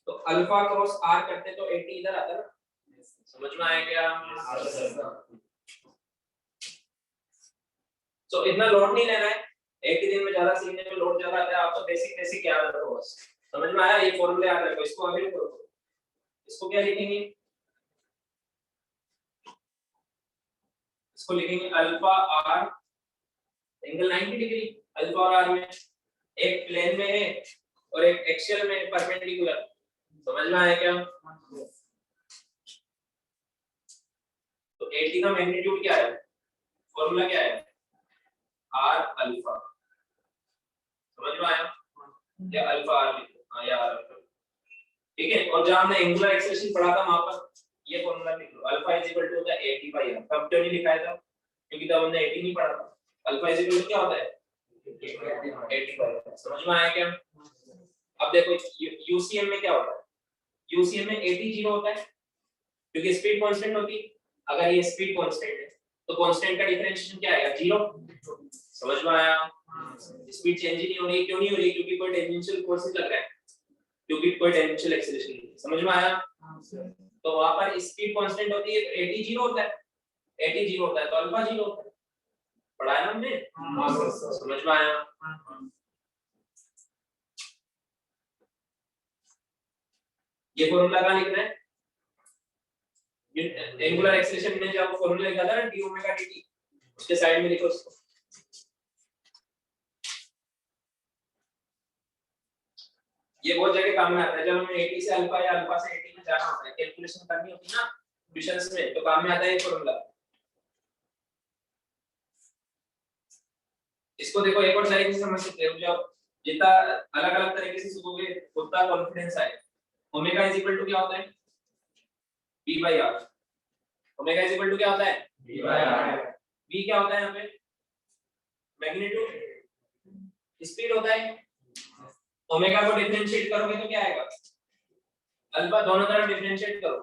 तो अल्फा क्रॉस आर करते तो 80 इधर आता ना। समझ में आया क्या? तो इतना लोड नहीं लेना है, एक ही दिन में ज्यादा सीखने में लोड ज्यादा आता है। आप तो बेसिक बेसिक याद रखो बस। समझ में आया? ये फॉर्मूला याद रखो, इसको अभी करो। इसको क्या लिखेंगे? इसको लिखेंगे alpha R angle 90 degree. Alpha और आर में एक प्लेन में है और एक एक्सियल में परपेंडिकुलर। समझ में आया क्या? तो 80 का मैग्नीट्यूड क्या है? फॉर्मूला क्या है? R alpha. समझ में आया? या अल्फा आर लिखो, हां या आर अल्फा, ठीक है। और जहां हमने एंगुलर एक्सेलरेशन पढ़ा था वहां पर ये फॉर्मूला लिख लो, अल्फा इज इक्वल टू होता है 80 बाय आर। तब क्यों नहीं लिखा था? क्योंकि तब हमने 80 नहीं पढ़ा था। अल्फा इज इक्वल टू क्या होता है? 80 बाय आर। समझ में आया क्या? अब देखो यूसीएम में क्या होता है? यूसीएम में 80 जीरो होता है, क्योंकि स्पीड कांस्टेंट होती है। अगर ये स्पीड कांस्टेंट है तो कांस्टेंट का डिफरेंशिएशन क्या आएगा? जीरो। समझ में आया? स्पीड चेंज ही नहीं हो रही, क्यों नहीं हो रही? क्योंकि कोई टेंजेंशियल फोर्स नहीं लग रहा है, क्योंकि कोई टेंजेंशियल एक्सेलरेशन नहीं है। समझ में आया? तो वहां पर स्पीड कांस्टेंट होती है, तो एटी जीरो होता है, एटी जीरो होता है तो अल्फा जीरो होता है। पढ़ा है ना हमने? समझ में आया? ये फॉर्मूला कहाँ लिखना है? एंगुलर एक्सेलरेशन में जब फॉर्मूला लिखा था ना डी ओमेगा dt, उसके साइड में लिखो उसको। ये बहुत जगह काम में आता है, जब हमें 80 से अल्फा या अल्फा से 80 में जाना होता है, कैलकुलेशन करनी होती है ना इक्वेशंस में, तो काम में आता है ये फॉर्मूला। इसको देखो एक और तरीके से समझ सकते हो, जब जितना अलग-अलग तरीके से सीखोगे उतना कॉन्फिडेंस आएगा। ओमेगा इज इक्वल टू क्या होता है? v by r। Omega is equal to क्या होता है? v by r। v क्या होता है यहाँ पे? मैग्नीट्यूड। स्पीड होता है। ओमेगा को डिफरेंशिएट करोगे तो क्या आएगा? अल्फा। दोनों तरफ डिफरेंशिएट करो,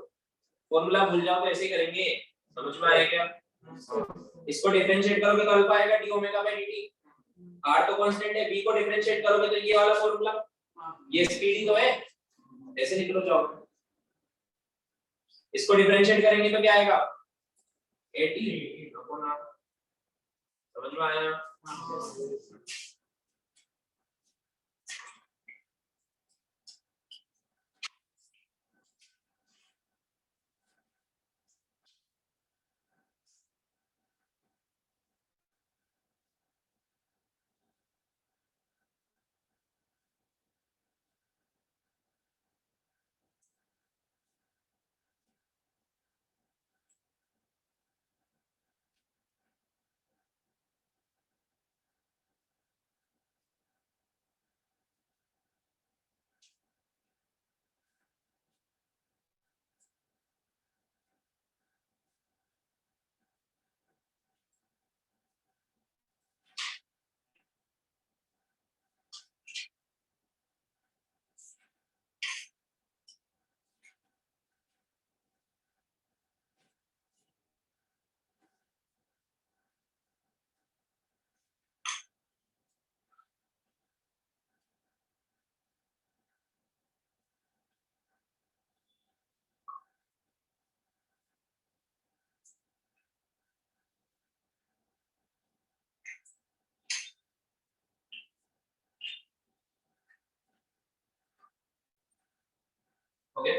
फॉर्मूला भूल जाओ तो ऐसे ही करेंगे। समझ में आया क्या? इसको डिफरेंशिएट करोगे तो अल्फा आएगा D omega by dt। r तो कांस्टेंट है, v को डिफरेंशिएट करोगे तो ये वाला फॉर्मूला, ये स्पीड ही तो है, ऐसे लिख लो जाओ। इसको डिफरेंशिएट करेंगे तो क्या आएगा? 80 अपॉन r। समझ में आया? ओके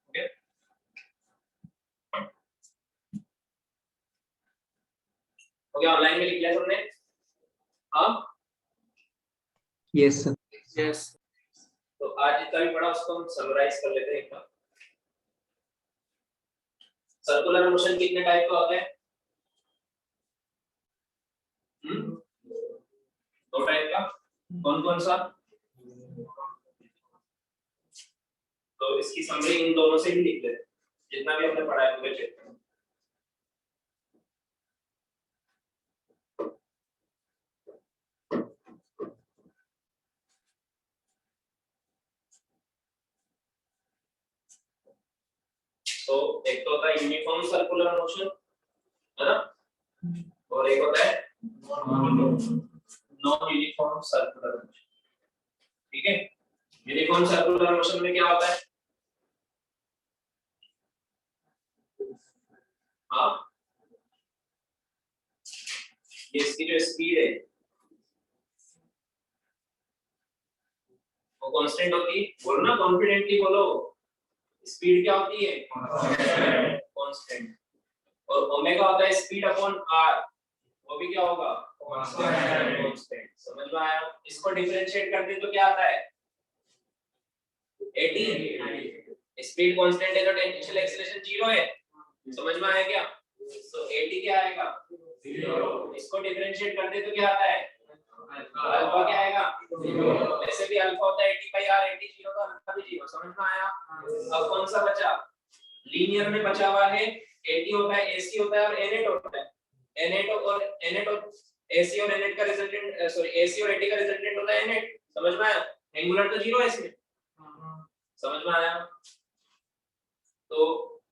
ओके ओके ऑनलाइन में लिख लिया तुमने? हाँ Yes, sir. Yes. तो आज जितना भी पढ़ा उसको हम समराइज कर लेते हैं एक बार। सर्कुलर मोशन कितने टाइप का होता है? दो टाइप का। कौन कौन सा? तो इसकी समरी इन दोनों से ही लिख लेते हैं, जितना भी हमने पढ़ा है पूरे चैप्टर में। तो एक तो होता है यूनिफॉर्म सर्कुलर मोशन, है ना, और एक होता है नॉन यूनिफॉर्म सर्कुलर मोशन। ठीक है, यूनिफॉर्म सर्कुलर मोशन में क्या होता है? हाँ, ये इसकी जो स्पीड है वो कांस्टेंट होती है। बोलो ना, कॉन्फिडेंटली बोलो, स्पीड क्या होती है? कांस्टेंट। और ओमेगा होता है स्पीड अपॉन आर, वो भी क्या होगा? कांस्टेंट। समझ में आया? इसको डिफरेंशिएट करते तो क्या आता है 80। स्पीड कांस्टेंट है तो टेंजेंशियल एक्सीलरेशन 0 है। समझ में आया क्या? तो 80 क्या आएगा 0। इसको डिफरेंशिएट करते तो क्या आता है अल्फा क्या आएगा 0। वैसे भी अल्फा होता है 80/r, 80 0 का अल्फा भी 0। समझ में आया? अब कौन सा बचा? लीनियर में बचा हुआ है 80 होता है, AC होता है और N8 होता है। N8 और AC और N8 का रिजल्टेंट, सॉरी AC और AT का रिजल्टेंट होता है N8। समझ में आया? एंगुलर तो 0 है इसमें। समझ में आया? तो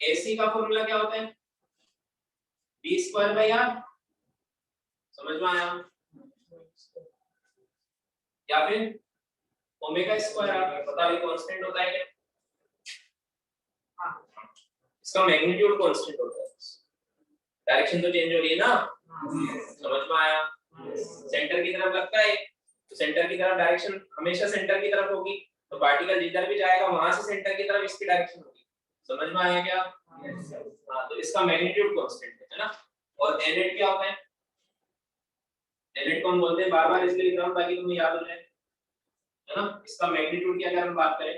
AC का फॉर्मूला क्या होता है B²/r। समझ में आया? या फिर ओमेगा²r। पता नहीं कांस्टेंट होता है क्या? इसका मैग्नीट्यूड कांस्टेंट होता है। डायरेक्शन तो चेंज हो रही है ना। समझ में आया? सेंटर की तरफ लगता है तो सेंटर की तरफ डायरेक्शन हमेशा सेंटर की तरफ होगी, तो पार्टिकल जिधर भी जाएगा वहां से सेंटर की तरफ इसकी डायरेक्शन होगी। समझ में आया क्या? हाँ, तो इसका मैग्नीट्यूड कांस्टेंट है ना। और N8 क्या होता है? N8 को हम बोलते हैं, बार-बार इसलिए लिख रहा हूं ताकि तुम्हें याद हो जाए, है ना। इसका मैग्नीट्यूड की अगर हम बात करें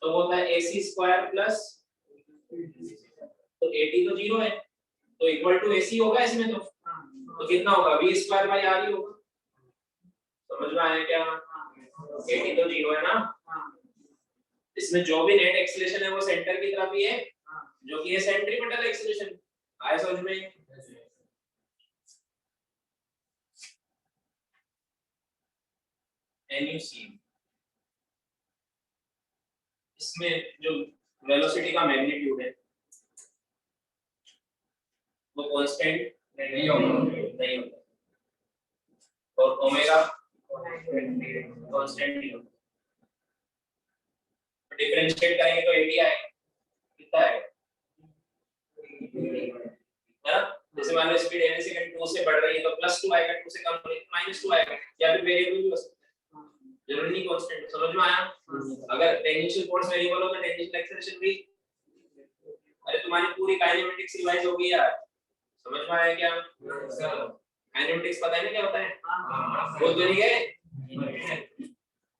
तो वो होता है AC² प्लस, तो AT तो 0 है तो इक्वल टू AC होगा इसमें, तो कितना होगा V²/r ही होगा। समझ में आया क्या? AT तो 0 है ना। इसमें जो भी नेट एक्सीलरेशन है वो सेंटर की तरफ ही है, जो कि है सेंट्रीपिटल एक्सीलरेशन। आया समझ में? NUC इसमें जो वेलोसिटी का मैग्नीट्यूड है वो कांस्टेंट नहीं होता, और ओमेगा कांस्टेंट नहीं होता। तो डिफरेंशिएट करेंगे तो 80 आएगा। कितना आएगा? है ना। जैसे मान लो स्पीड एवरी सेकंड 2 से बढ़ रही है तो +2 आएगा, 2 से कम हो रही है तो -2 आएगा, या फिर वेरिएबल भी हो सकता है, जरूरी नहीं कांस्टेंट। समझ में आया? अगर टेंजेंशियल फोर्स वेरिएबल हो तो टेंजेंशियल एक्सीलरेशन भी, अरे तुम्हारी पूरी काइनेमेटिक्स रिवाइज हो गई यार। समझ में आया क्या? काइनेमेटिक्स पता है ना क्या होता है? वो तो नहीं है।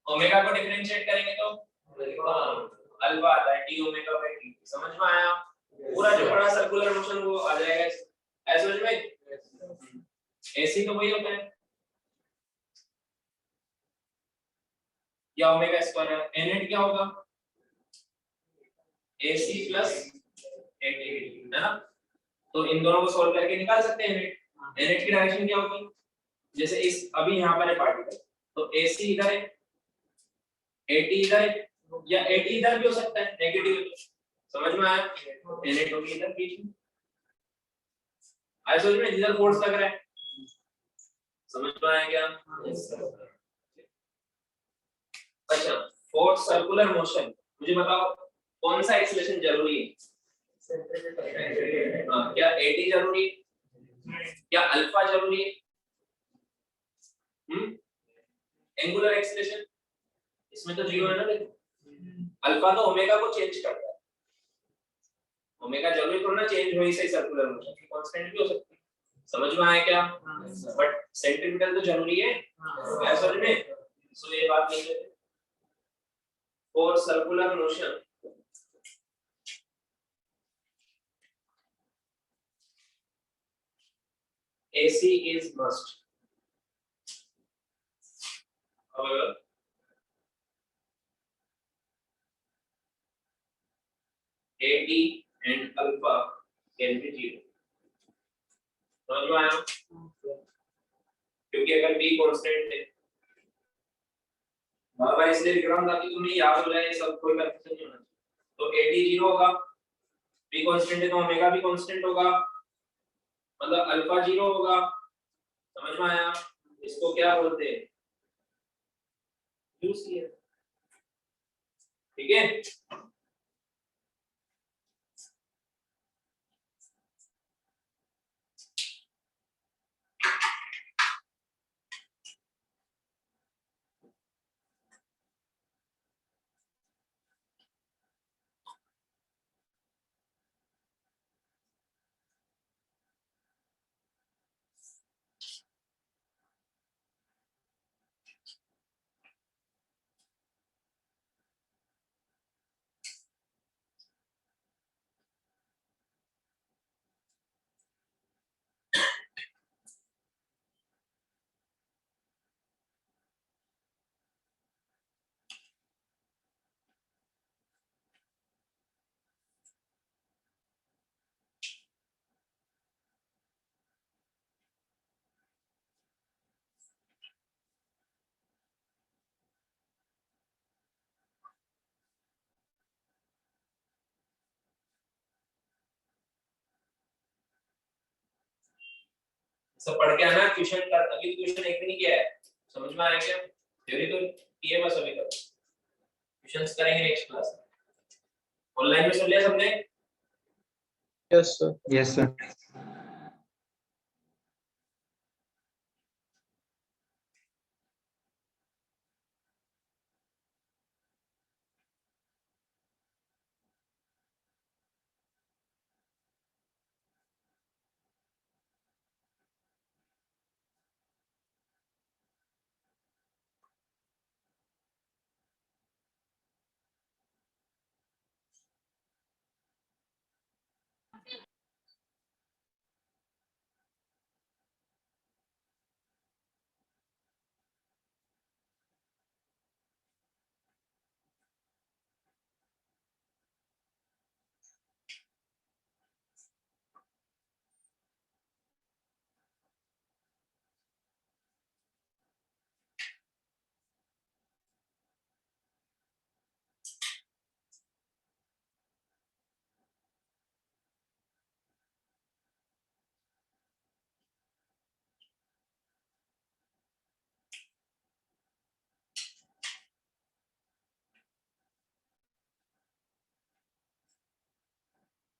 ओमेगा को डिफरेंशिएट करेंगे तो अल्फा आता है d⍵/t। समझ में आया? पूरा जो बड़ा सर्कुलर मोशन वो आ जाएगा ऐसे। समझ में? AC तो वही होता है, या ओमेगा² N8 क्या होगा AC प्लस AT, है ना। तो इन दोनों को सॉल्व करके निकाल सकते हैं N8। N8 की डायरेक्शन क्या होगी? जैसे इस अभी यहाँ पर है पार्टिकल, तो AC इधर है, AT इधर है, या AT इधर भी हो सकता है नेगेटिव है तो। समझ में आया? N8 होगी इधर बीच में। आया समझ में? जिधर फोर्स लग रहा है। समझ में आया क्या? अच्छा, फोर्स सर्कुलर मोशन, मुझे बताओ कौन सा एक्सीलरेशन जरूरी है? क्या AT जरूरी है, क्या अल्फा जरूरी है? एंगुलर एक्सीलरेशन इसमें तो 0 है ना। देखो अल्फा तो ओमेगा को चेंज करता है, ओमेगा जरूरी थोड़ा ना चेंज हो ही सही सर्कुलर मोशन की, कांस्टेंट भी हो सकती है। समझ में आया क्या? बट सेंट्रीपिटल तो जरूरी है। ऐसा समझ में? सो ये बात लिख लेते हैं। और circular motion AC is must. However, AT and alpha can be 0. समझ में आया? क्योंकि अगर B कांस्टेंट है, बार-बार इसलिए लिख रहा हूं ताकि तुम्हें याद हो जाए, सब कोई कंफ्यूजन नहीं होना चाहिए। तो AT 0 होगा, B कांस्टेंट है तो ओमेगा भी कांस्टेंट होगा, मतलब अल्फा 0 होगा। समझ में आया? इसको क्या बोलते हैं? UCL। ठीक है। सब पढ़ के आना, क्वेश्चन कर, अभी क्वेश्चन एक भी नहीं किया है, समझ में आ रहा है क्या? थ्योरी तो की है बस, अभी तक क्वेश्चंस करेंगे नेक्स्ट क्लास में। ऑनलाइन में सुन लिया सबने? Yes, sir. Yes, sir.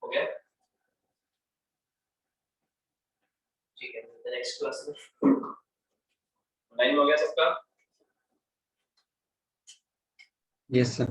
हो गया? ठीक है, नेक्स्ट क्लास में। ऑनलाइन हो गया सबका? Yes, sir.